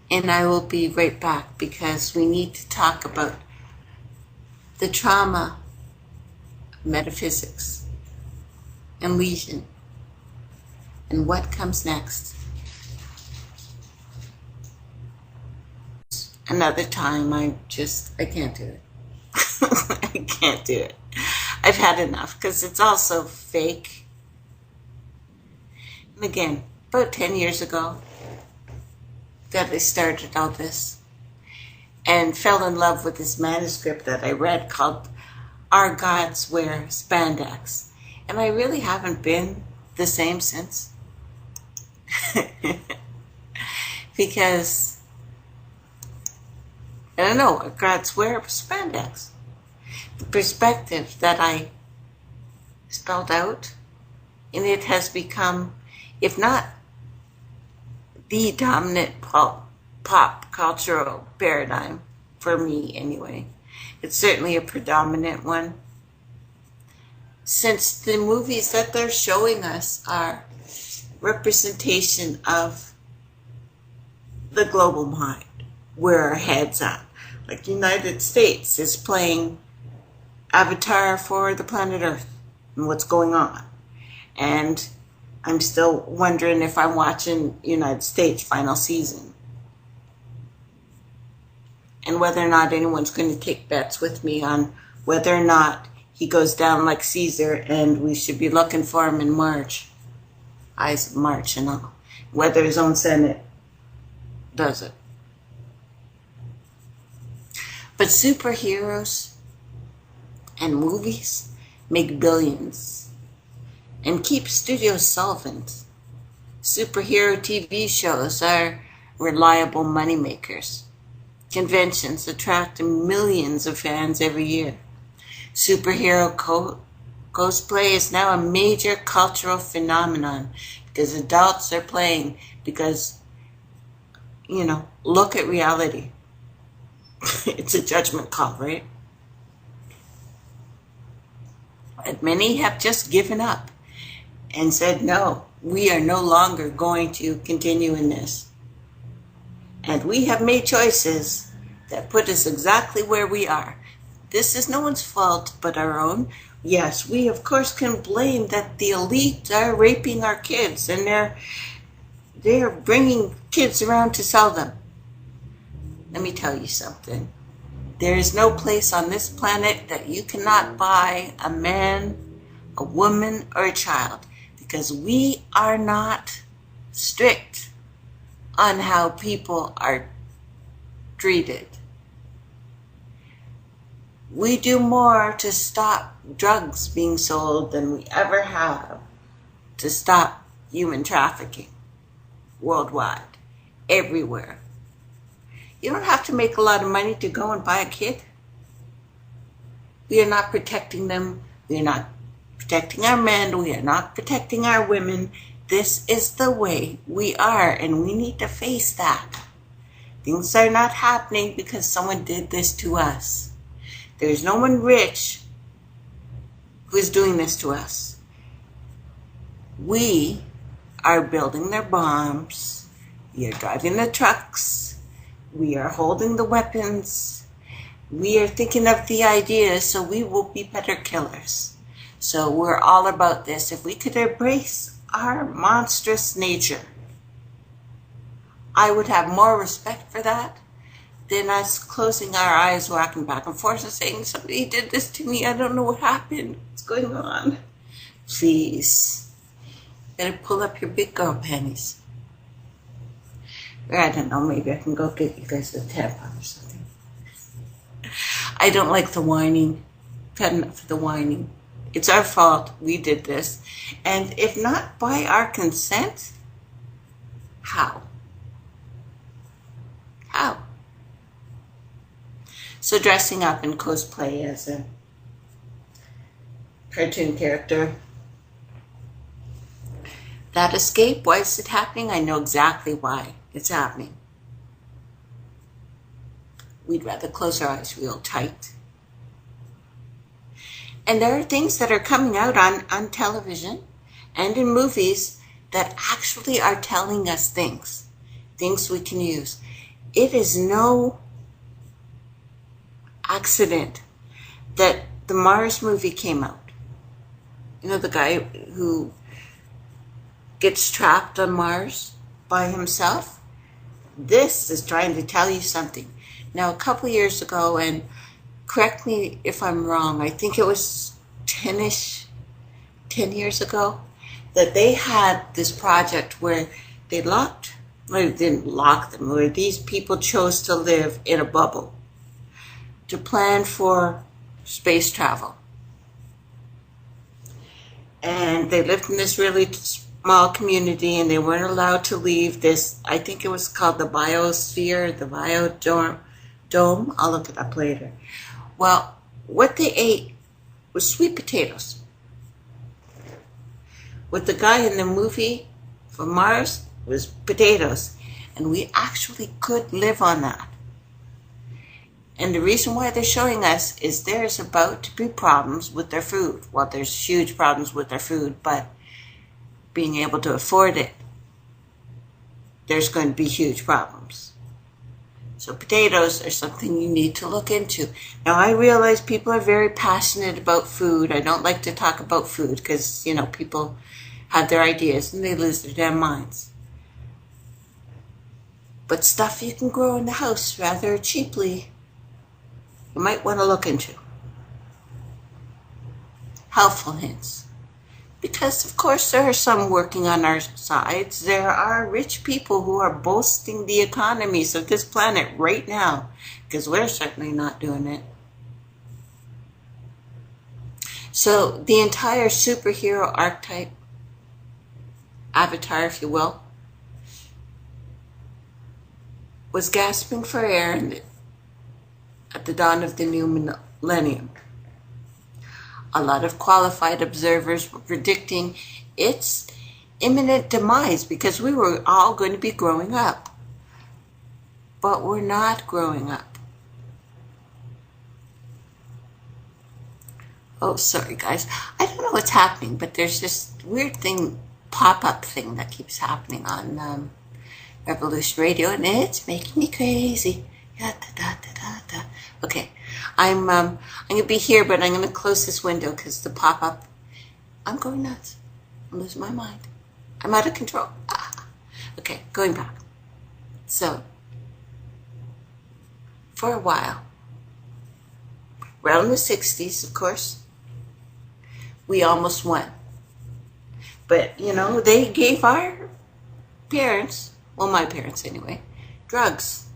and I will be right back because we need to talk about the trauma, metaphysics, and lesion, and what comes next. Another time, I can't do it. I can't do it. I've had enough because it's all so fake. And again, about 10 years ago that I started all this and fell in love with this manuscript that I read called Our Gods Wear Spandex. And I really haven't been the same since. Because I don't know, our gods wear spandex. The perspective that I spelled out in it has become, if not the dominant pop cultural paradigm, for me anyway, it's certainly a predominant one. Since the movies that they're showing us are representation of the global mind, where our head's at. Like United States is playing Avatar for the planet Earth and what's going on. And I'm still wondering if I'm watching United States final season. And whether or not anyone's going to take bets with me on whether or not he goes down like Caesar and we should be looking for him in March. Eyes of March and all. Whether his own Senate does it. But superheroes and movies make billions and keep studios solvent. Superhero TV shows are reliable moneymakers. Conventions attract millions of fans every year. Superhero cosplay is now a major cultural phenomenon because adults are playing because, look at reality. It's a judgment call, right? And many have just given up and said, no, we are no longer going to continue in this. And we have made choices that put us exactly where we are. This is no one's fault but our own. Yes, we of course can blame that the elite are raping our kids and they're bringing kids around to sell them. Let me tell you something. There is no place on this planet that you cannot buy a man, a woman, or a child because we are not strict on how people are treated. We do more to stop drugs being sold than we ever have to stop human trafficking worldwide, everywhere. You don't have to make a lot of money to go and buy a kid. We are not protecting them. We are not protecting our men. We are not protecting our women. This is the way we are, and we need to face that. Things are not happening because someone did this to us. There's no one rich who is doing this to us. We are building their bombs. We are driving the trucks. We are holding the weapons. We are thinking of the ideas, so we will be better killers. So we're all about this. If we could embrace our monstrous nature, I would have more respect for that than us closing our eyes, walking back and forth and saying, somebody did this to me. I don't know what happened. What's going on? Please. Better pull up your big girl panties. Or I don't know, maybe I can go get you guys a tampon or something. I don't like the whining. Cut enough of the whining. It's our fault. We did this. And if not by our consent, how? So dressing up in cosplay as a cartoon character. That escape, why is it happening? I know exactly why it's happening. We'd rather close our eyes real tight. And there are things that are coming out on television and in movies that actually are telling us things we can use. It is no accident that the Mars movie came out. You know, the guy who gets trapped on Mars by himself? This is trying to tell you something. Now, a couple years ago, and correct me if I'm wrong, I think it was 10 years ago, that they had this project where they didn't lock them, where these people chose to live in a bubble to plan for space travel. And they lived in this really small community, and they weren't allowed to leave this, I think it was called the biosphere, the biodome. I'll look it up later. Well, what they ate was sweet potatoes. What the guy in the movie for Mars was potatoes. And we actually could live on that. And the reason why they're showing us is there's about to be problems with their food. Well, there's huge problems with their food, but being able to afford it, there's going to be huge problems. So potatoes are something you need to look into. Now, I realize people are very passionate about food. I don't like to talk about food because, you know, people have their ideas and they lose their damn minds. But stuff you can grow in the house rather cheaply, you might want to look into. Helpful hints. Because, of course, there are some working on our sides. There are rich people who are boasting the economies of this planet right now, because we're certainly not doing it. So the entire superhero archetype, avatar, if you will, was gasping for air at the dawn of the new millennium. A lot of qualified observers were predicting its imminent demise because we were all going to be growing up. But we're not growing up. Oh, sorry guys. I don't know what's happening, but there's this weird thing, pop-up thing that keeps happening on Revolution Radio, and it's making me crazy. Okay, I'm gonna be here, but I'm gonna close this window because the pop-up. I'm going nuts. I'm losing my mind. I'm out of control. Okay, going back. So, for a while, around the 60s, of course, we almost won. But you know, they gave our parents, well, my parents anyway, drugs.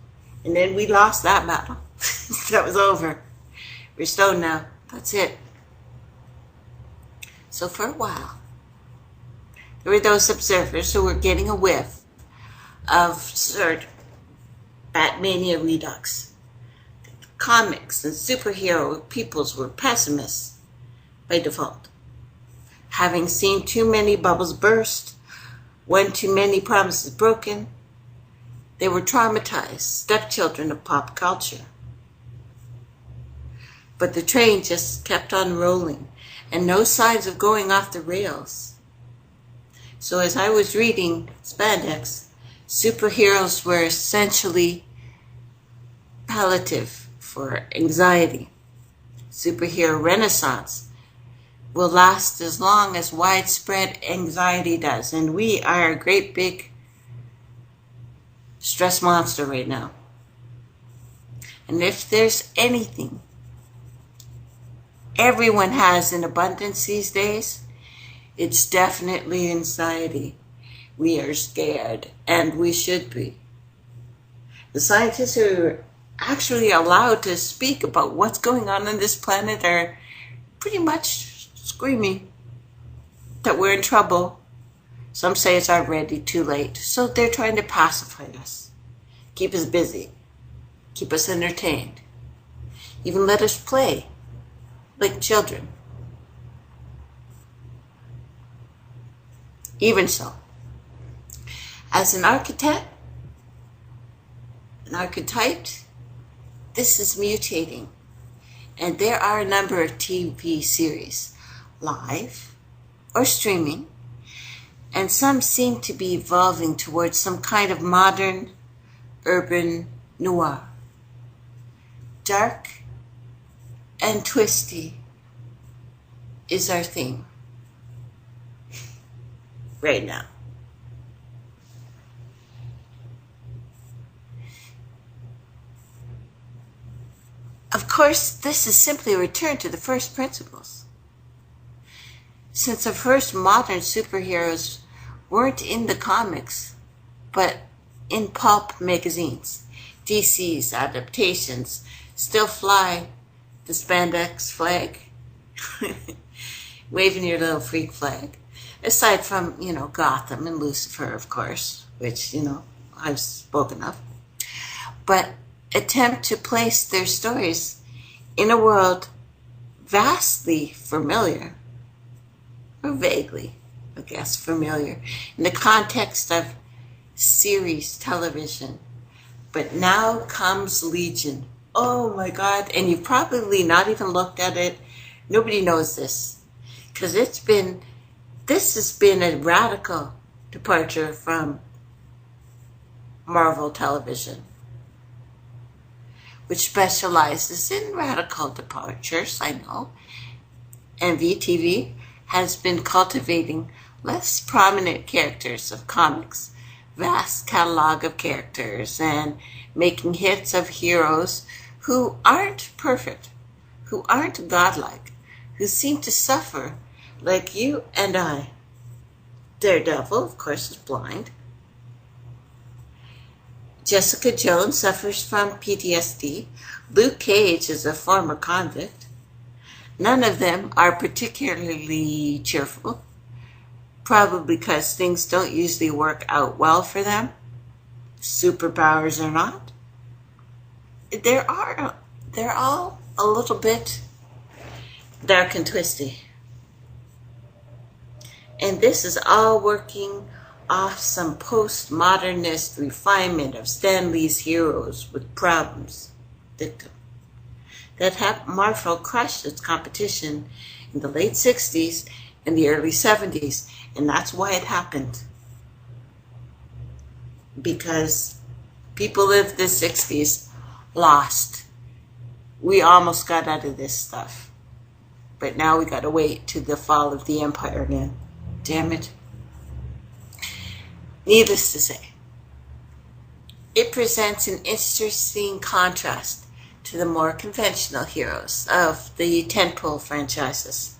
And then we lost that battle. That was over. We're stoned now. That's it. So for a while, there were those observers who were getting a whiff of sort of Batmania redux. Comics and superhero peoples were pessimists by default. Having seen too many bubbles burst, one too many promises broken, they were traumatized, stepchildren of pop culture. But the train just kept on rolling, and no signs of going off the rails. So as I was reading Spandex, superheroes were essentially palliative for anxiety. Superhero renaissance will last as long as widespread anxiety does, and we are a great big stress monster right now. And if there's anything everyone has in abundance these days, it's definitely anxiety. We are scared, and we should be. The scientists who are actually allowed to speak about what's going on this planet are pretty much screaming that we're in trouble. Some say it's already too late, so they're trying to pacify us, keep us busy, keep us entertained. even let us play like children. Even so, as an archetype, this is mutating. And there are a number of TV series, live or streaming, and some seem to be evolving towards some kind of modern urban noir. Dark and twisty is our theme right now. Of course, this is simply a return to the first principles. Since the first modern superheroes weren't in the comics, but in pulp magazines, DC's adaptations still fly the spandex flag, waving your little freak flag. Aside from, Gotham and Lucifer, of course, which, I've spoken of. But attempt to place their stories in a world vastly familiar, or vaguely, I guess, familiar, in the context of series television. But now comes Legion. Oh my God, and you've probably not even looked at it. Nobody knows this, because this has been a radical departure from Marvel television, which specializes in radical departures, I know. And VTV has been cultivating less prominent characters of comics, vast catalog of characters, and making hits of heroes who aren't perfect, who aren't godlike, who seem to suffer like you and I. Daredevil, of course, is blind. Jessica Jones suffers from PTSD. Luke Cage is a former convict. None of them are particularly cheerful, probably because things don't usually work out well for them, superpowers or not. They're all a little bit dark and twisty. And this is all working off some postmodernist refinement of Stan Lee's heroes with problems, victim. That Marvel crushed its competition in the late 60s and the early 70s, and that's why it happened. Because people of the 60s lost. We almost got out of this stuff. But now we got to wait to the fall of the empire again. Damn it. Needless to say, it presents an interesting contrast to the more conventional heroes of the tentpole franchises.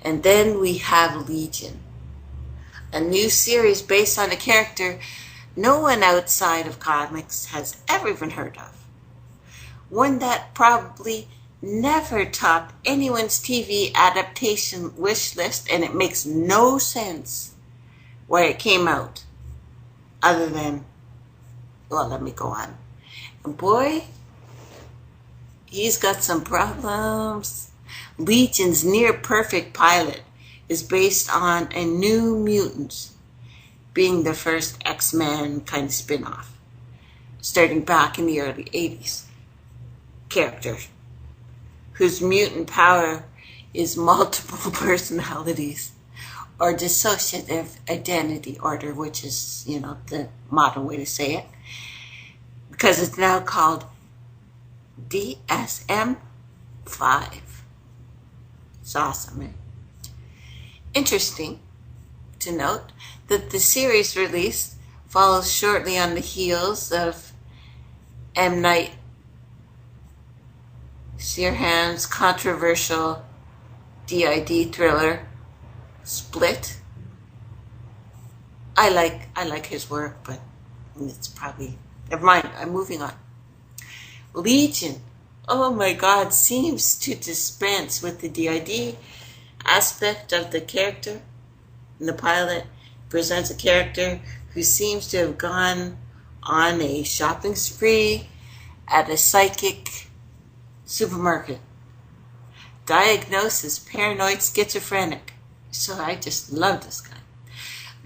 And then we have Legion, a new series based on a character no one outside of comics has ever even heard of. One that probably never topped anyone's TV adaptation wish list, and it makes no sense why it came out, other than, well, let me go on. And boy, he's got some problems. Legion's near-perfect pilot is based on a New Mutants, being the first X-Men kind of spin-off, starting back in the early 80s. Character whose mutant power is multiple personalities, or dissociative identity order, which is, the modern way to say it, because it's now called DSM-5. It's awesome, eh? Interesting to note that the series release follows shortly on the heels of M. Night Shyamalan's controversial DID thriller Split. I like his work, but it's probably, never mind, I'm moving on. Legion, oh my God, seems to dispense with the DID aspect of the character. In the pilot, presents a character who seems to have gone on a shopping spree at a psychic supermarket. Diagnosis, paranoid schizophrenic. So I just love this guy.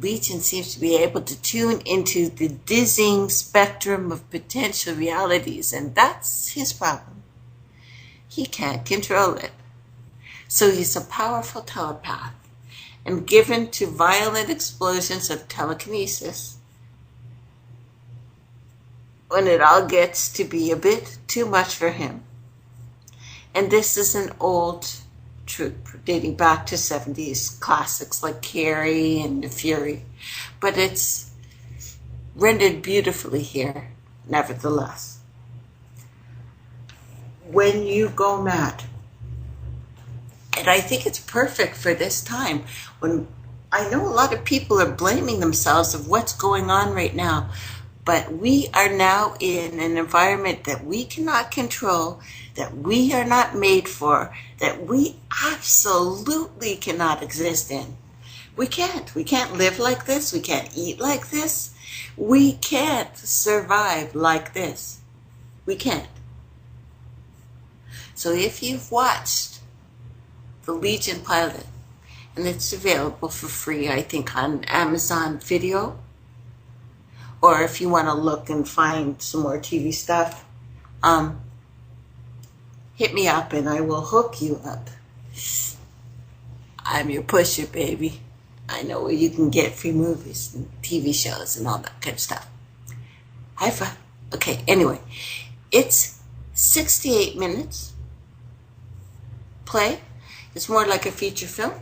Legion seems to be able to tune into the dizzying spectrum of potential realities, and that's his problem. He can't control it. So he's a powerful telepath and given to violent explosions of telekinesis when it all gets to be a bit too much for him. And this is an old troupe dating back to 70s classics like Carrie and The Fury, but it's rendered beautifully here, nevertheless. When you go mad, and I think it's perfect for this time when I know a lot of people are blaming themselves of what's going on right now, but we are now in an environment that we cannot control, that we are not made for, that we absolutely cannot exist in. We can't. We can't live like this. We can't eat like this. We can't survive like this. We can't. So if you've watched the Legion pilot, and it's available for free, I think, on Amazon Video, or if you want to look and find some more TV stuff, hit me up and I will hook you up. I'm your pusher, baby. I know where you can get free movies and TV shows and all that kind of stuff. High five. Okay, anyway, it's 68 minutes. Play. It's more like a feature film,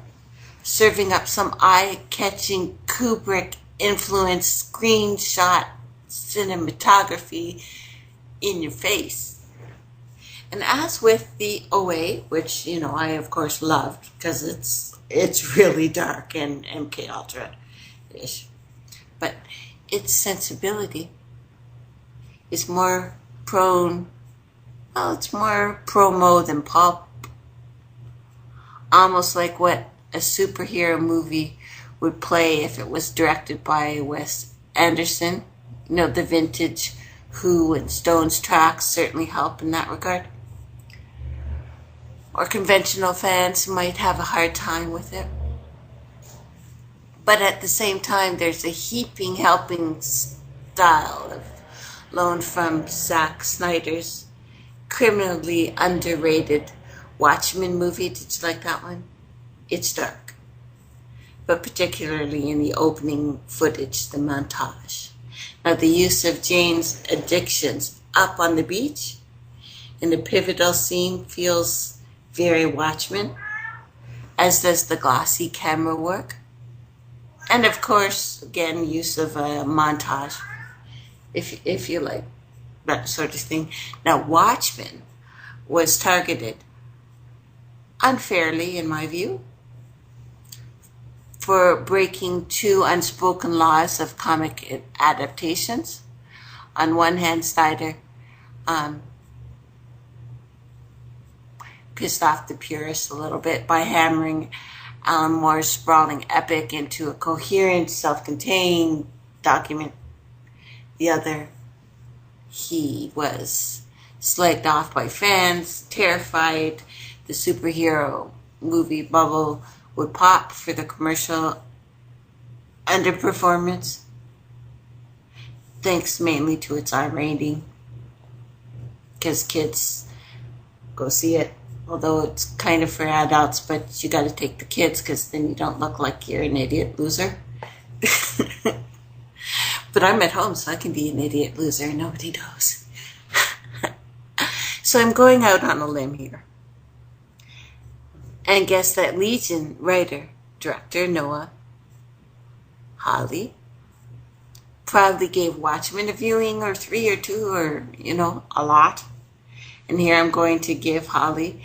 serving up some eye-catching Kubrick-influenced screenshot cinematography in your face. And as with the OA, which, you know, I of course loved because it's really dark and MK Ultra-ish, but its sensibility is more prone, well, it's more promo than pulp. Almost like what a superhero movie would play if it was directed by Wes Anderson. You know, the vintage Who and Stones tracks certainly help in that regard. Or conventional fans might have a hard time with it. But at the same time, there's a heaping helping style of loaned from Zack Snyder's criminally underrated Watchmen movie. Did you like that one? It's dark, but particularly in the opening footage, the montage. Now, the use of Jane's addictions up on the beach in the pivotal scene feels very Watchmen, as does the glossy camera work. And of course, again, use of a montage, if you like that sort of thing. Now, Watchmen was targeted unfairly, in my view, for breaking two unspoken laws of comic adaptations. On one hand, Snyder pissed off the purists a little bit by hammering Alan Moore's sprawling epic into a coherent, self-contained document. The other, he was slagged off by fans, terrified the superhero movie bubble would pop for the commercial underperformance, thanks mainly to its R rating, because kids go see it, although it's kind of for adults, but you got to take the kids because then you don't look like you're an idiot loser. But I'm at home, so I can be an idiot loser. Nobody knows. So I'm going out on a limb here and guess that Legion writer, director Noah Hawley proudly gave Watchmen a viewing or 3 or 2 or, you know, a lot. And here I'm going to give Hawley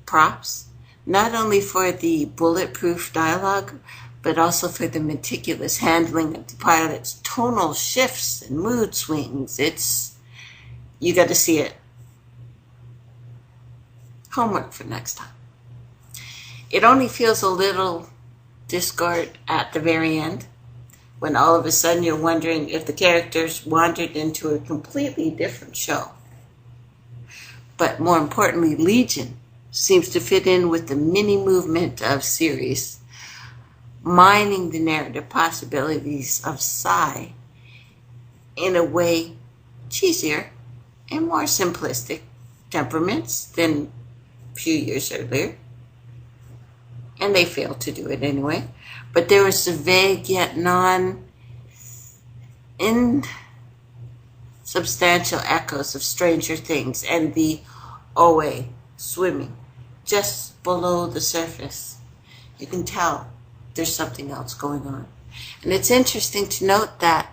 props, not only for the bulletproof dialogue, but also for the meticulous handling of the pilot's tonal shifts and mood swings. You got to see it. Homework for next time. It only feels a little discord at the very end, when all of a sudden you're wondering if the characters wandered into a completely different show. but more importantly, Legion seems to fit in with the mini movement of series, mining the narrative possibilities of psi in a way cheesier and more simplistic temperaments than a few years earlier. And they failed to do it anyway. But there was the vague yet insubstantial echoes of Stranger Things and the OA swimming just below the surface. You can tell there's something else going on. And it's interesting to note that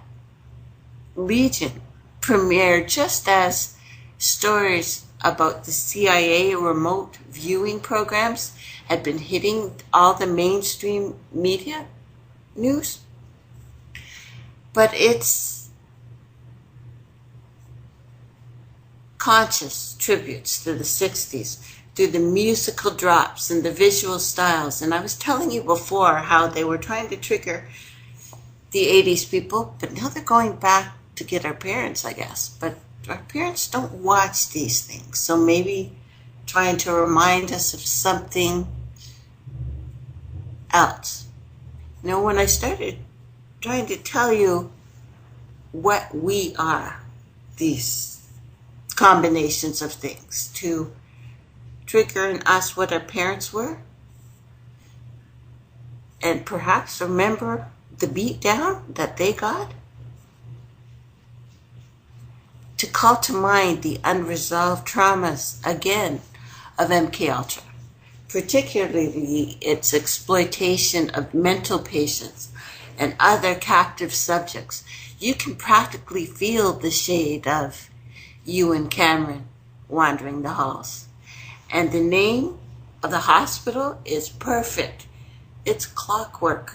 Legion premiered just as stories about the CIA remote viewing programs had been hitting all the mainstream media news. But it's conscious tributes to the 60s through the musical drops and the visual styles. And I was telling you before how they were trying to trigger the 80s people, but now they're going back to get our parents, I guess. But our parents don't watch these things, so maybe trying to remind us of something else. You know, when I started trying to tell you what we are, these combinations of things, to trigger in us what our parents were, and perhaps remember the beat down that they got, to call to mind the unresolved traumas, again, of MKUltra, particularly its exploitation of mental patients and other captive subjects. You can practically feel the shade of you and Cameron wandering the halls. And the name of the hospital is perfect. It's Clockwork.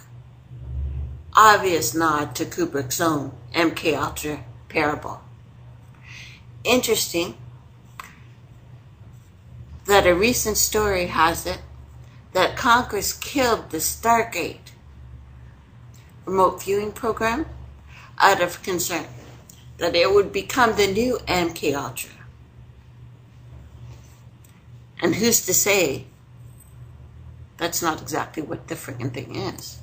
Obvious nod to Kubrick's own MKUltra parable. Interesting that a recent story has it that Congress killed the Stargate remote viewing program out of concern that it would become the new MKUltra. And who's to say that's not exactly what the friggin' thing is?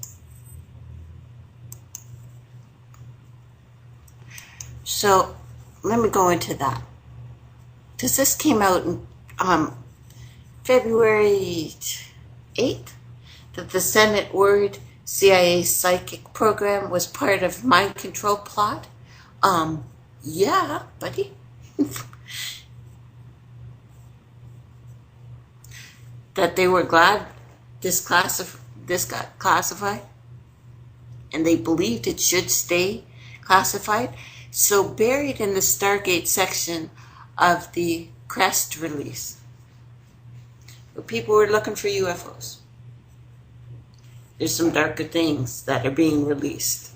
So let me go into that, because this came out in February 8th, that the Senate worried CIA psychic program was part of mind control plot. Yeah, buddy. That they were glad this got classified, and they believed it should stay classified. So buried in the Stargate section of the Crest release, where people were looking for UFOs, there's some darker things that are being released.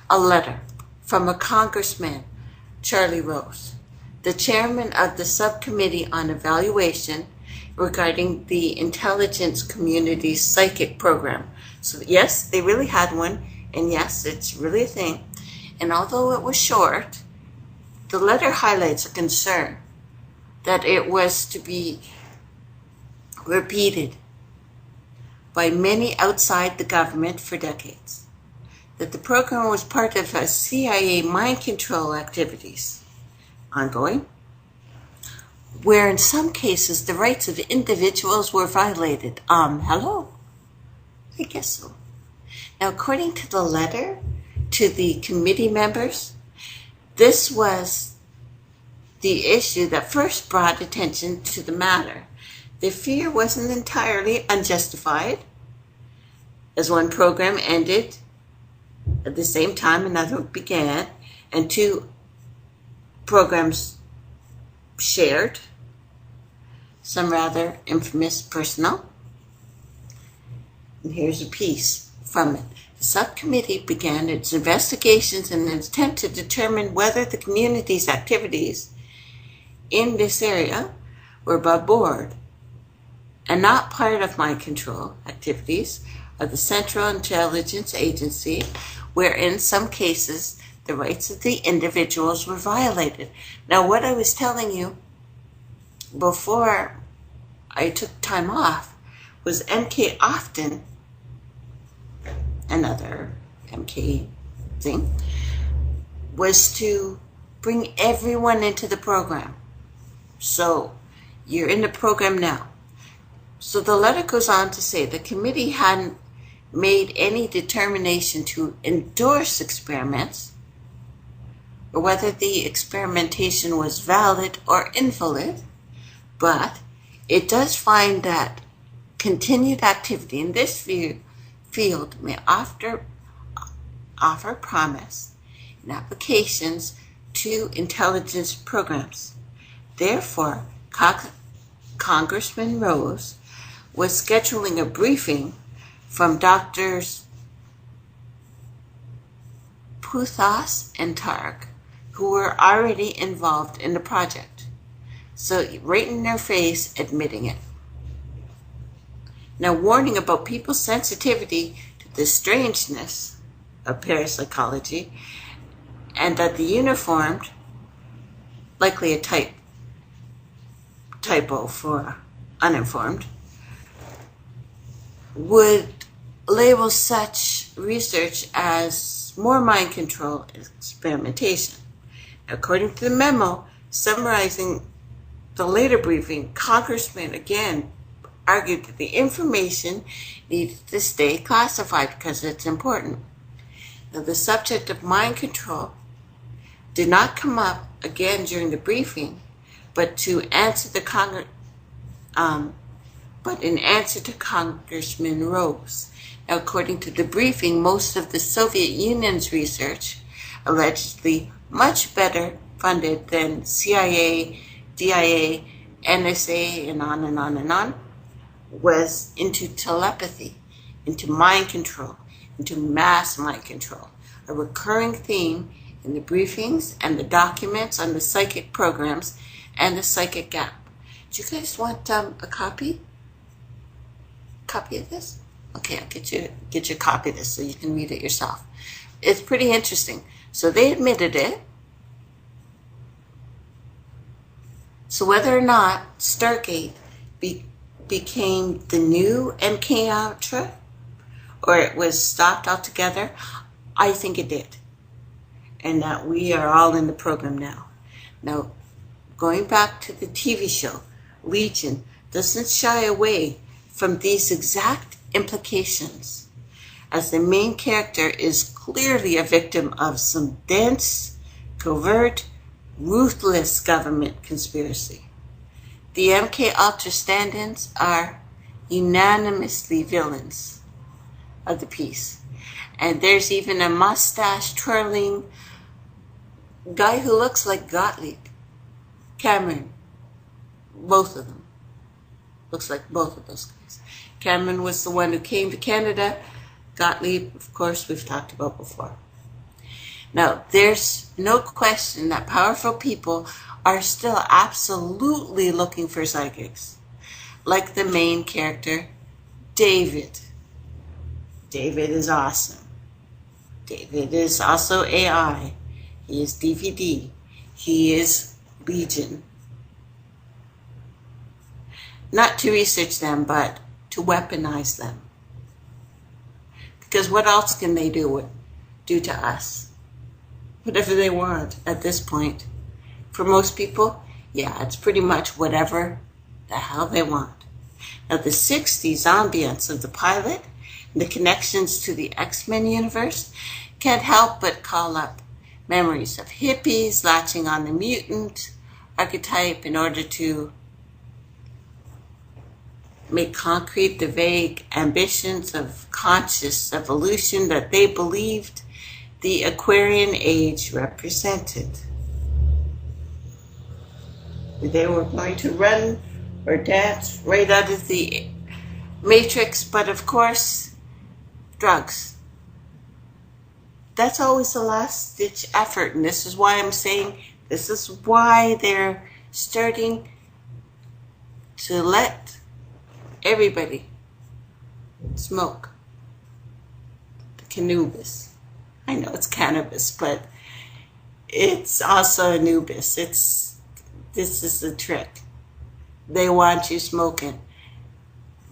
A letter from a congressman, Charlie Rose, the chairman of the subcommittee on evaluation regarding the intelligence community's psychic program. So yes, they really had one, and yes, it's really a thing. And although it was short, the letter highlights a concern that it was to be repeated by many outside the government for decades, that the program was part of a CIA mind control activities ongoing, where in some cases the rights of individuals were violated. Hello? I guess so. Now, according to the letter to the committee members, this was the issue that first brought attention to the matter. The fear wasn't entirely unjustified, as one program ended at the same time another began, and two programs shared some rather infamous personnel. And here's a piece from it. The subcommittee began its investigations in an attempt to determine whether the community's activities in this area were above board and not part of mind control activities of the Central Intelligence Agency, where in some cases the rights of the individuals were violated. Now, what I was telling you before I took time off was MK Often, another MK thing, was to bring everyone into the program. So you're in the program now. So the letter goes on to say the committee hadn't made any determination to endorse experiments or whether the experimentation was valid or invalid, but it does find that continued activity in this field may offer promise in applications to intelligence programs. Therefore, Congressman Rose was scheduling a briefing from Drs. Puthas and Targ, who were already involved in the project. So right in their face, admitting it. Now, warning about people's sensitivity to the strangeness of parapsychology, and that the uniformed, likely a typo for uninformed, would label such research as more mind control experimentation. According to the memo summarizing the later briefing, Congressman again argued that the information needed to stay classified because it's important. Now, the subject of mind control did not come up again during the briefing, but in answer to Congressman Rose. Now, according to the briefing, most of the Soviet Union's research, allegedly much better funded than CIA, DIA, NSA, and on and on and on, was into telepathy, into mind control, into mass mind control, a recurring theme in the briefings and the documents on the psychic programs and the psychic gap. Do you guys want a copy of this? Okay, I'll get you a copy of this so you can read it yourself. It's pretty interesting. So they admitted it. So whether or not Stargate became the new MK Ultra or it was stopped altogether, I think it did. And that we are all in the program now. Now, going back to the TV show, Legion doesn't shy away from these exact implications, as the main character is clearly a victim of some dense, covert, ruthless government conspiracy. The MK Ultra stand-ins are unanimously villains of the piece. And there's even a mustache-twirling guy who looks like Gottlieb. Cameron. Both of them. Looks like both of those guys. Cameron was the one who came to Canada. Gottlieb, of course, we've talked about before. Now, there's no question that powerful people are still absolutely looking for psychics. Like the main character, David. David is awesome. David is also AI. He is DVD. He is Legion. Not to research them, but to weaponize them. Because what else can they do to us? Whatever they want at this point. For most people, yeah, it's pretty much whatever the hell they want. Now, the 60s ambience of the pilot and the connections to the X-Men universe can't help but call up memories of hippies latching on the mutant archetype in order to make concrete the vague ambitions of conscious evolution that they believed the Aquarian age represented. They were going to run or dance right out of the Matrix, but of course, drugs. That's always the last-ditch effort, and this is why I'm saying this is why they're starting to let everybody smoke the cannabis. I know it's cannabis, but it's also Anubis. This is the trick. They want you smoking.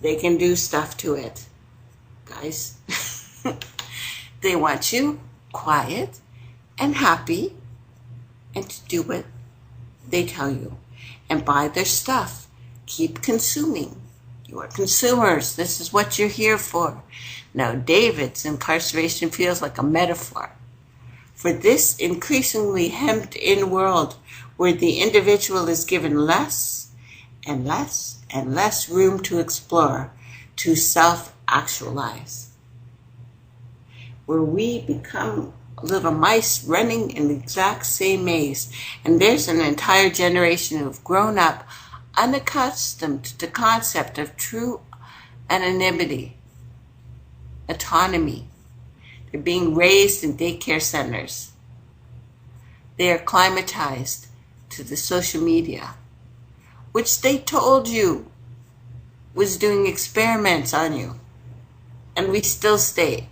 They can do stuff to it, guys. They want you quiet and happy and to do what they tell you and buy their stuff. Keep consuming. You are consumers. This is what you're here for. Now, David's incarceration feels like a metaphor for this increasingly hemmed-in world where the individual is given less and less and less room to explore, to self-actualize, where we become little mice running in the exact same maze. And there's an entire generation who've grown up unaccustomed to the concept of true anonymity, autonomy. They're being raised in daycare centers. They are climatized to the social media, which they told you was doing experiments on you, and we still stayed.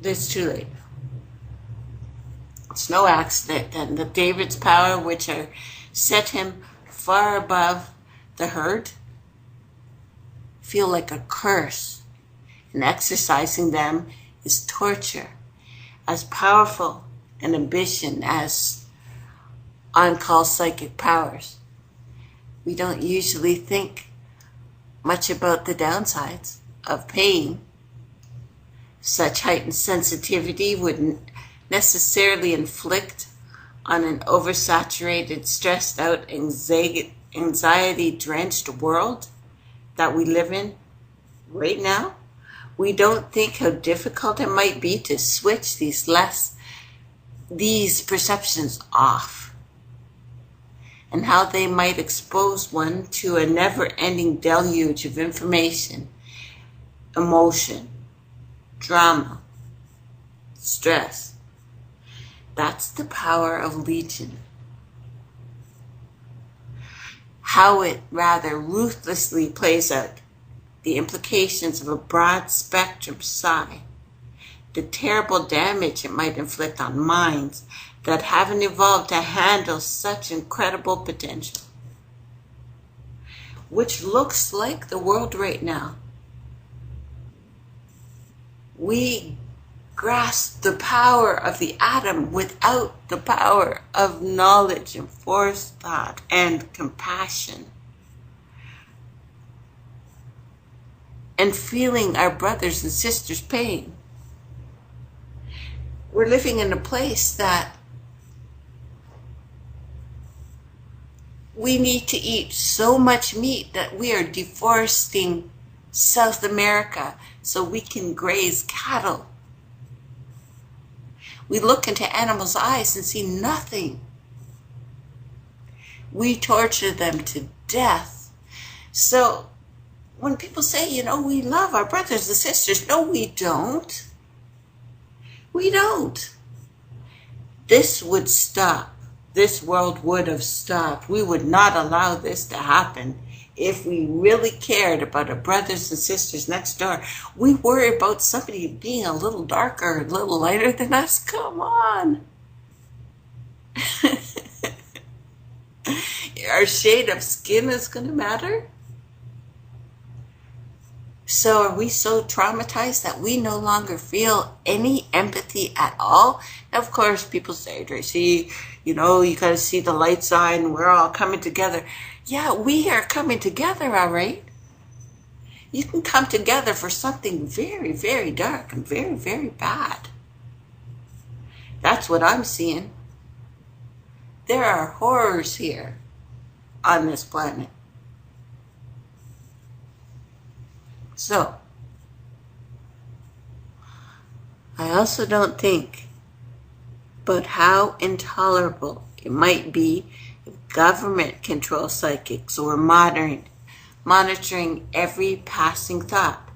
It's too late. It's no accident that the David's power, which are set him far above the herd, feel like a curse, and exercising them is torture, as powerful an ambition as on-call psychic powers. We don't usually think much about the downsides of pain. Such heightened sensitivity wouldn't necessarily inflict on an oversaturated, stressed out, anxiety-drenched world that we live in right now. We don't think how difficult it might be to switch these perceptions off, and how they might expose one to a never-ending deluge of information, emotion, drama, stress. That's the power of Legion. How it rather ruthlessly plays out, the implications of a broad spectrum psi, the terrible damage it might inflict on minds that haven't evolved to handle such incredible potential, which looks like the world right now. We grasp the power of the atom without the power of knowledge and forethought and compassion, and feeling our brothers and sisters' pain. We're living in a place that we need to eat so much meat that we are deforesting South America so we can graze cattle. We look into animals' eyes and see nothing. We torture them to death. So when people say, we love our brothers and sisters, no, we don't. We don't. This would stop. This world would have stopped. We would not allow this to happen if we really cared about our brothers and sisters next door. We worry about somebody being a little darker, a little lighter than us. Come on. Our shade of skin is going to matter? So are we so traumatized that we no longer feel any empathy at all? Of course, people say, Tracey, you got to see the light side and we're all coming together. Yeah, we are coming together, all right. You can come together for something very, very dark and very, very bad. That's what I'm seeing. There are horrors here on this planet. So, I also don't think about how intolerable it might be if government controls psychics or monitoring every passing thought,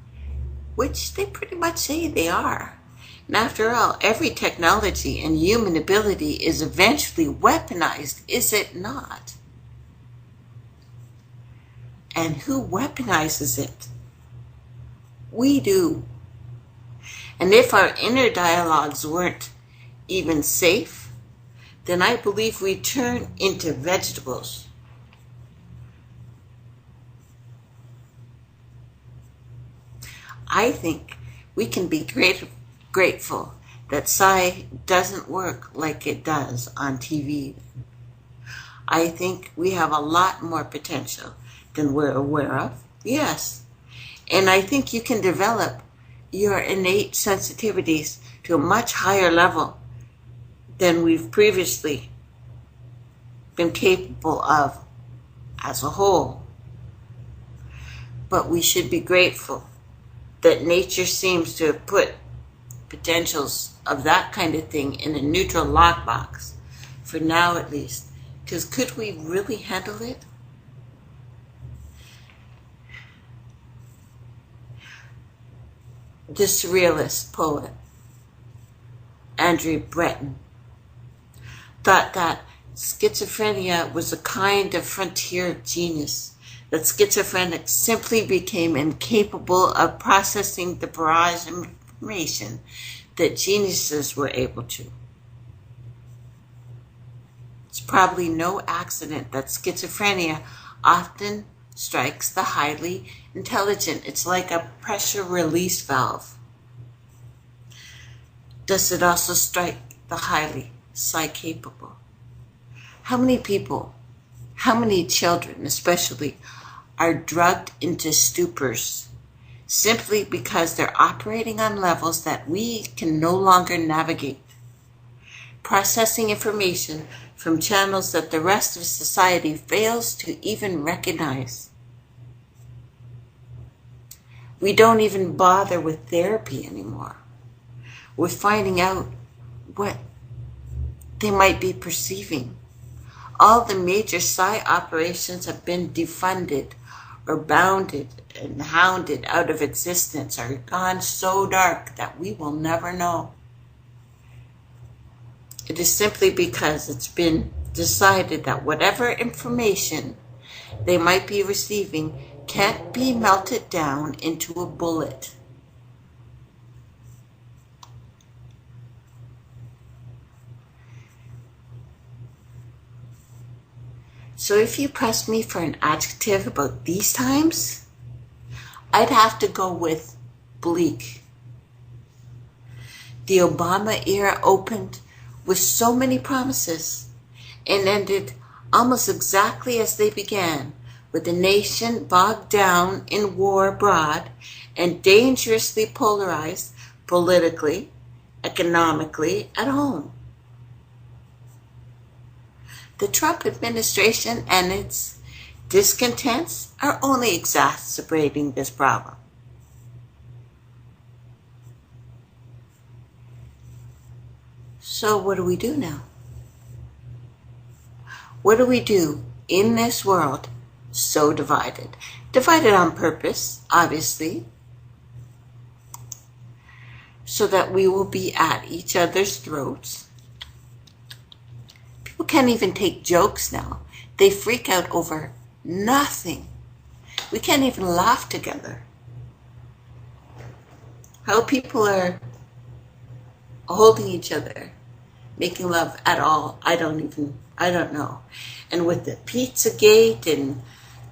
which they pretty much say they are. And after all, every technology and human ability is eventually weaponized, is it not? And who weaponizes it? We do. And if our inner dialogues weren't even safe, then I believe we turn into vegetables I think we can be grateful that psi doesn't work like it does on TV. I think we have a lot more potential than we're aware of. Yes. And I think you can develop your innate sensitivities to a much higher level than we've previously been capable of as a whole. But we should be grateful that nature seems to have put potentials of that kind of thing in a neutral lockbox, for now at least. Because could we really handle it? The surrealist poet, Andrew Breton, thought that schizophrenia was a kind of frontier genius, that schizophrenics simply became incapable of processing the barrage of information that geniuses were able to. It's probably no accident that schizophrenia often strikes the highly intelligent. It's like a pressure release valve. Does it also strike the highly psi-capable? How many people, how many children especially, are drugged into stupors simply because they're operating on levels that we can no longer navigate, processing information from channels that the rest of society fails to even recognize? We don't even bother with therapy anymore. We're finding out what they might be perceiving. All the major psi operations have been defunded or bounded and hounded out of existence, or gone so dark that we will never know. It is simply because it's been decided that whatever information they might be receiving can't be melted down into a bullet. So if you press me for an adjective about these times, I'd have to go with bleak. The Obama era opened with so many promises and ended almost exactly as they began, with the nation bogged down in war abroad and dangerously polarized politically, economically at home. The Trump administration and its discontents are only exacerbating this problem. So what do we do now? What do we do in this world so divided? Divided on purpose, obviously, so that we will be at each other's throats. People can't even take jokes now. They freak out over nothing. We can't even laugh together. How people are holding each other, making love at all, I don't know. And with the Pizzagate and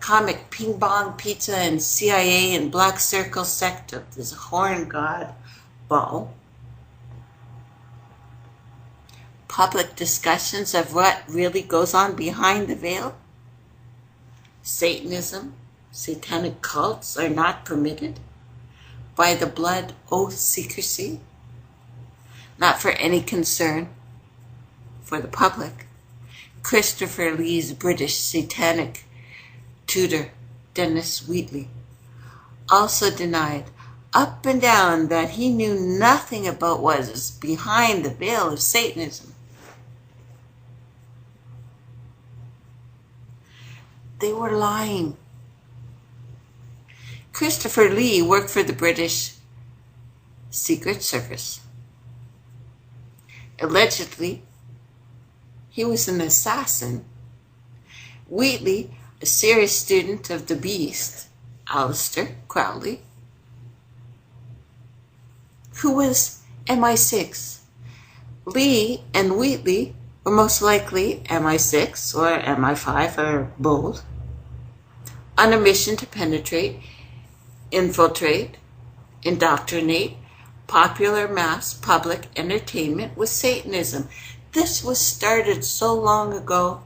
comic ping pong pizza and CIA and Black Circle sect of this horn god ball, public discussions of what really goes on behind the veil. Satanism, satanic cults are not permitted by the blood oath secrecy, not for any concern for the public. Christopher Lee's British satanic tutor, Dennis Wheatley, also denied up and down that he knew nothing about what was behind the veil of Satanism. They were lying. Christopher Lee worked for the British Secret Service. Allegedly, he was an assassin. Wheatley, a serious student of the beast, Aleister Crowley, who was MI6. Lee and Wheatley were most likely MI6 or MI5 or both, on a mission to penetrate, infiltrate, indoctrinate popular mass public entertainment with Satanism. This was started so long ago.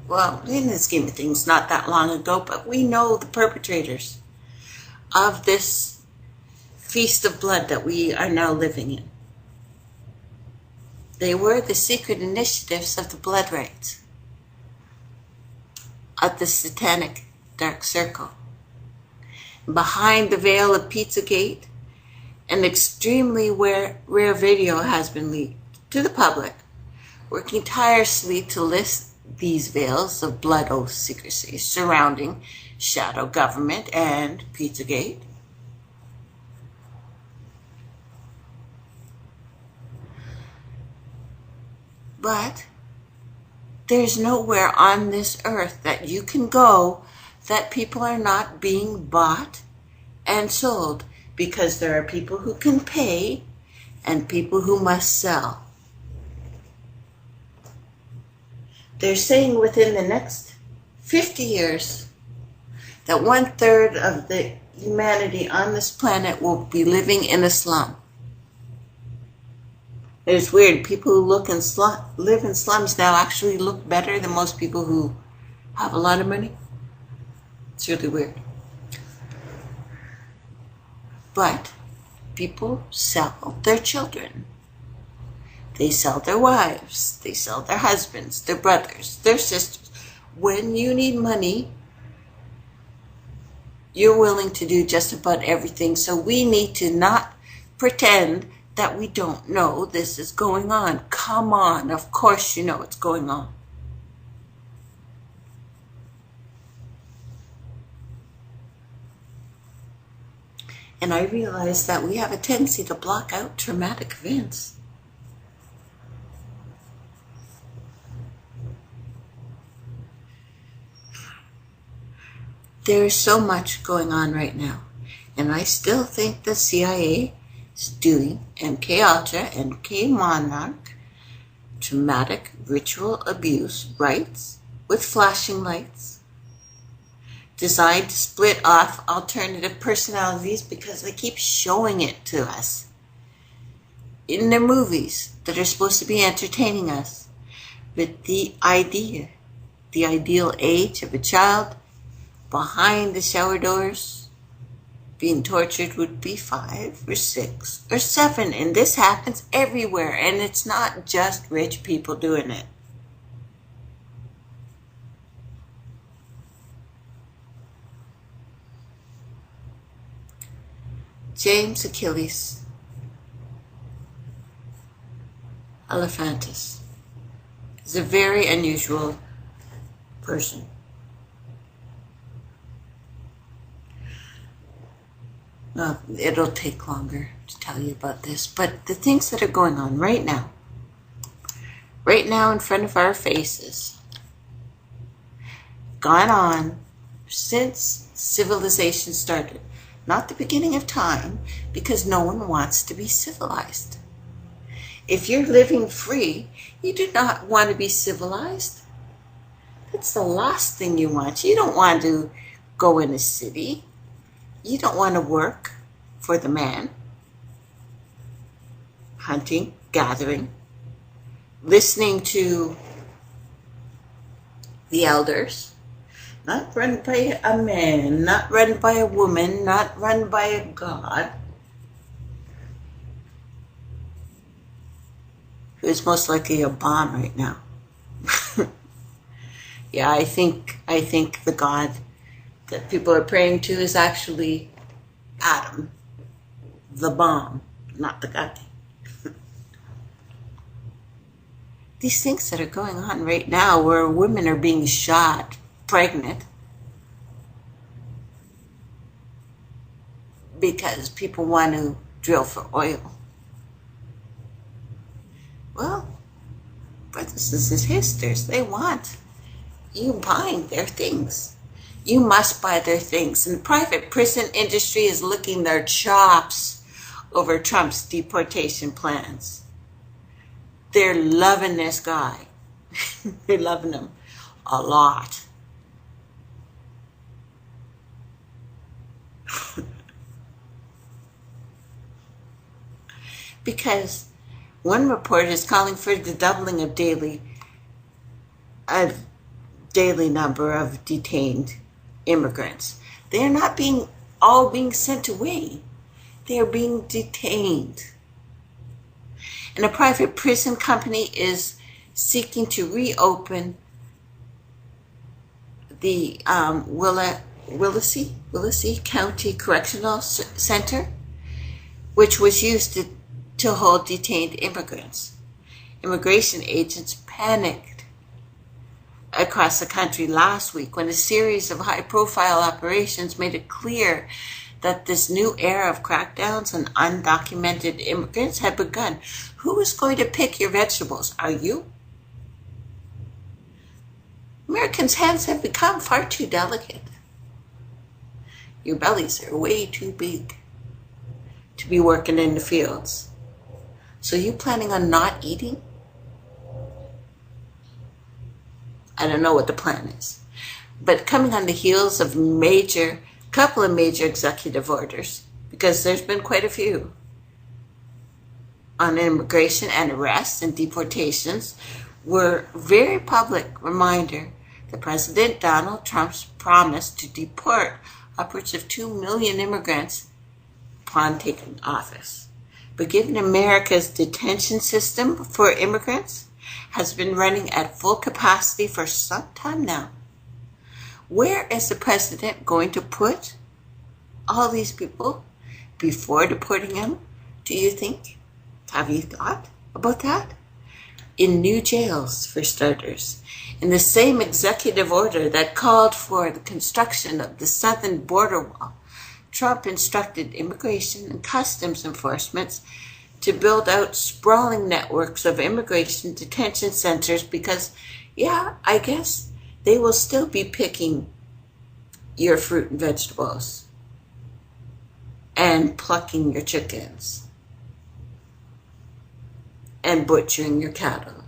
Well, in the scheme of things, not that long ago, but we know the perpetrators of this feast of blood that we are now living in. They were the secret initiatives of the blood rites, of the satanic dark circle. Behind the veil of Pizzagate, an extremely rare video has been leaked to the public, working tirelessly to list these veils of blood oath secrecy surrounding shadow government and Pizzagate. But there's nowhere on this earth that you can go that people are not being bought and sold, because there are people who can pay and people who must sell. They're saying within the next 50 years that 1/3 of the humanity on this planet will be living in a slum. It's weird. People who live in slums now actually look better than most people who have a lot of money. It's really weird. But people sell their children. They sell their wives. They sell their husbands, their brothers, their sisters. When you need money, you're willing to do just about everything. So we need to not pretend that we don't know this is going on. Come on, of course you know what's going on. And I realize that we have a tendency to block out traumatic events. There is so much going on right now. And I still think the CIA is doing MK Ultra, MK Monarch, traumatic ritual abuse rites with flashing lights, designed to split off alternative personalities because they keep showing it to us in their movies that are supposed to be entertaining us. But the ideal age of a child behind the shower doors being tortured would be 5 or 6 or 7. And this happens everywhere. And it's not just rich people doing it. James Achilles Elephantis is a very unusual person. It'll take longer to tell you about this, but the things that are going on right now in front of our faces, gone on since civilization started. Not the beginning of time, because no one wants to be civilized. If you're living free, you do not want to be civilized. That's the last thing you want. You don't want to go in a city. You don't want to work for the man. Hunting, gathering, listening to the elders. Not run by a man, not run by a woman, not run by a god, who is most likely a bomb right now. Yeah, I think the god that people are praying to is actually Adam, the bomb, not the guy. These things that are going on right now, where women are being shot pregnant because people want to drill for oil. Well, brothers and sisters, they want you buying their things. You must buy their things. And the private prison industry is licking their chops over Trump's deportation plans. They're loving this guy. They're loving him a lot. Because one report is calling for the doubling of daily number of detained immigrants. They are not all being sent away. They are being detained. And a private prison company is seeking to reopen the Willacy County Correctional Center, which was used to hold detained immigrants. Immigration agents panicked across the country last week when a series of high-profile operations made it clear that this new era of crackdowns on undocumented immigrants had begun. Who is going to pick your vegetables? Are you? Americans' hands have become far too delicate. Your bellies are way too big to be working in the fields. So you planning on not eating? I don't know what the plan is. But coming on the heels of couple of major executive orders, because there's been quite a few, on immigration and arrests and deportations, were very public reminder that President Donald Trump's promise to deport upwards of 2 million immigrants upon taking office. But given America's detention system for immigrants has been running at full capacity for some time now, where is the president going to put all these people before deporting them, do you think? Have you thought about that? In new jails, for starters. In the same executive order that called for the construction of the southern border wall, Trump instructed immigration and customs enforcement to build out sprawling networks of immigration detention centers because, yeah, I guess they will still be picking your fruit and vegetables and plucking your chickens and butchering your cattle.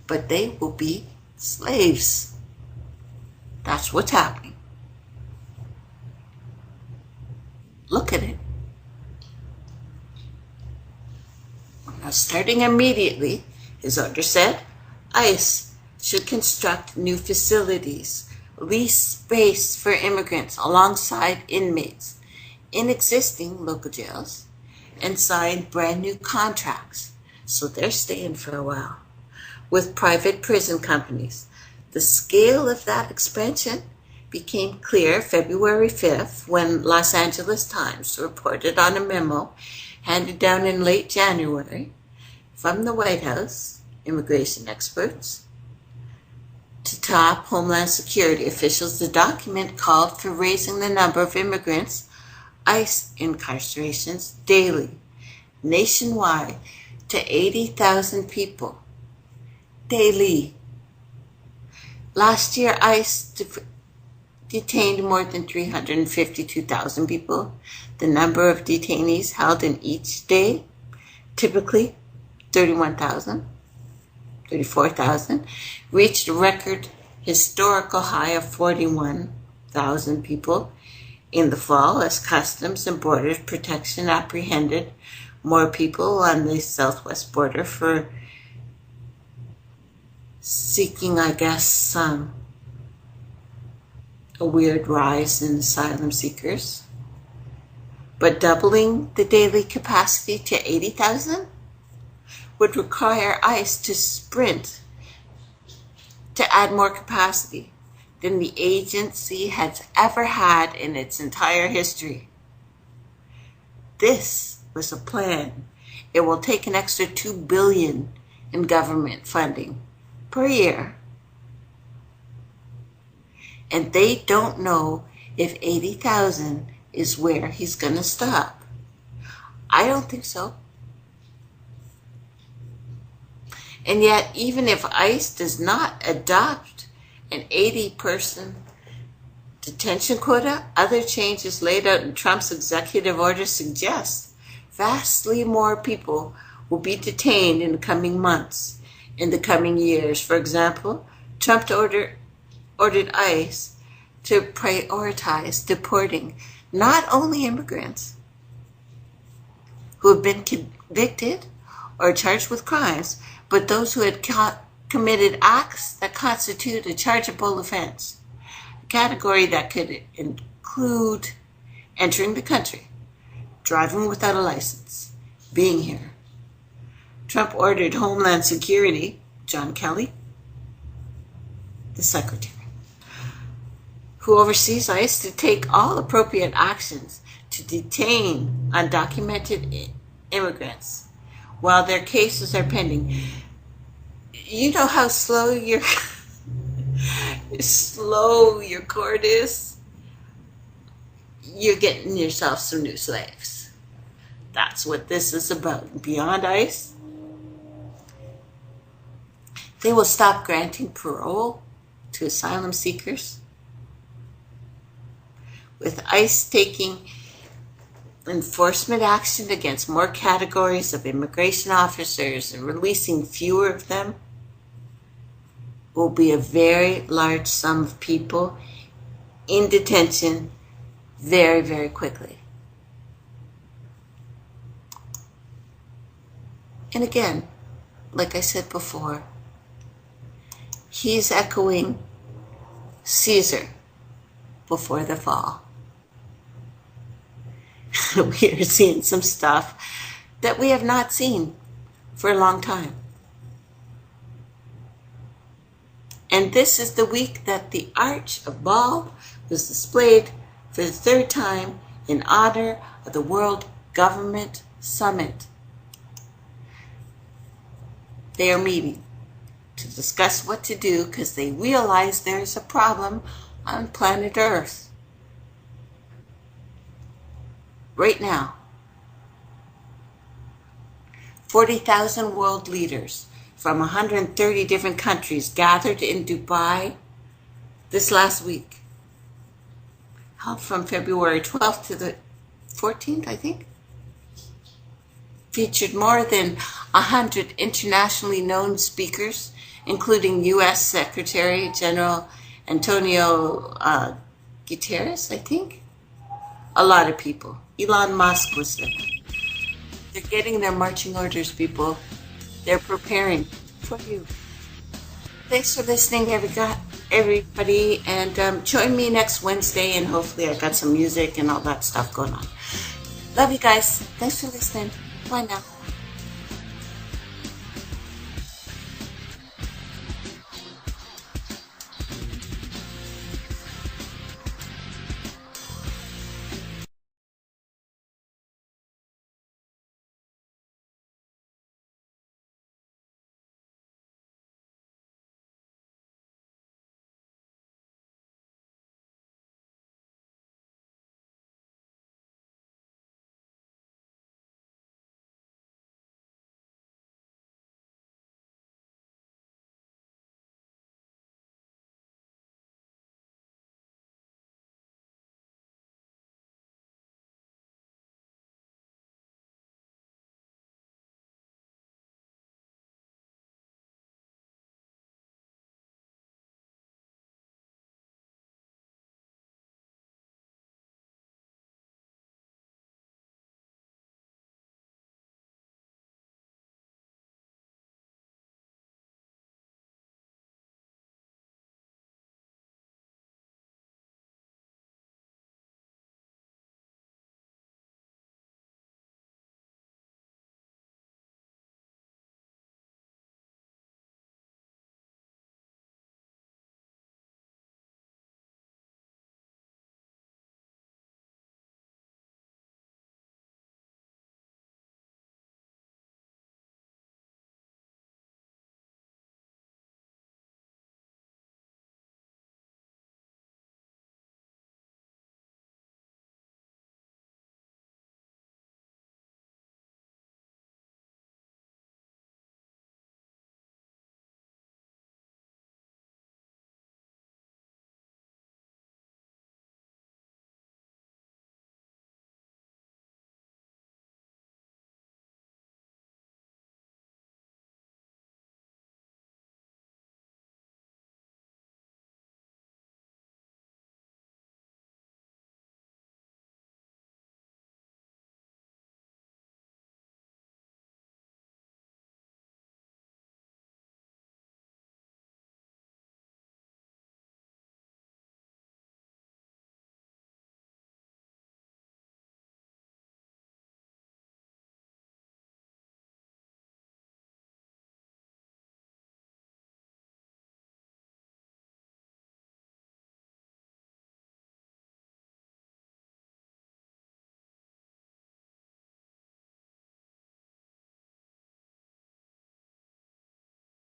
But they will be slaves. That's what's happening. Look at it. Now, starting immediately, his order said, ICE should construct new facilities, lease space for immigrants alongside inmates in existing local jails, and sign brand new contracts, so they're staying for a while, with private prison companies. The scale of that expansion became clear February 5th when Los Angeles Times reported on a memo handed down in late January from the White House, immigration experts, to top Homeland Security officials. The document called for raising the number of immigrants ICE incarcerations daily, nationwide, to 80,000 people daily. Last year, ICE detained more than 352,000 people. The number of detainees held in each day, typically 34,000, reached a record historical high of 41,000 people in the fall as Customs and Border Protection apprehended more people on the southwest border for seeking, I guess, a weird rise in asylum seekers. But doubling the daily capacity to 80,000 would require ICE to sprint to add more capacity than the agency has ever had in its entire history. This was a plan. It will take an extra $2 billion in government funding per year. And they don't know if 80,000 is where he's going to stop. I don't think so. And yet, even if ICE does not adopt an 80-person detention quota, other changes laid out in Trump's executive order suggest vastly more people will be detained in the coming months, in the coming years. For example, Trump ordered ICE to prioritize deporting not only immigrants who have been convicted or charged with crimes, but those who had committed acts that constitute a chargeable offense, a category that could include entering the country, driving without a license, being here. Trump ordered Homeland Security, John Kelly, the secretary, who oversees ICE, to take all appropriate actions to detain undocumented immigrants while their cases are pending. You know how slow your court is? You're getting yourself some new slaves. That's what this is about. Beyond ICE, they will stop granting parole to asylum seekers, with ICE taking enforcement action against more categories of immigration officers and releasing fewer of them. Will be a very large sum of people in detention very, very quickly. And again, like I said before, he's echoing Caesar before the fall. We are seeing some stuff that we have not seen for a long time. And this is the week that the Arch of Baal was displayed for the third time in honor of the World Government Summit. They are meeting to discuss what to do because they realize there's a problem on planet Earth. Right now, 40,000 world leaders from 130 different countries gathered in Dubai this last week, held from February 12th to the 14th, I think. Featured more than 100 internationally known speakers, including U.S. Secretary General Antonio Guterres, I think. A lot of people. Elon Musk was there. They're getting their marching orders, people. They're preparing for you. Thanks for listening, everybody. And join me next Wednesday, and hopefully I got some music and all that stuff going on. Love you guys. Thanks for listening. Bye now.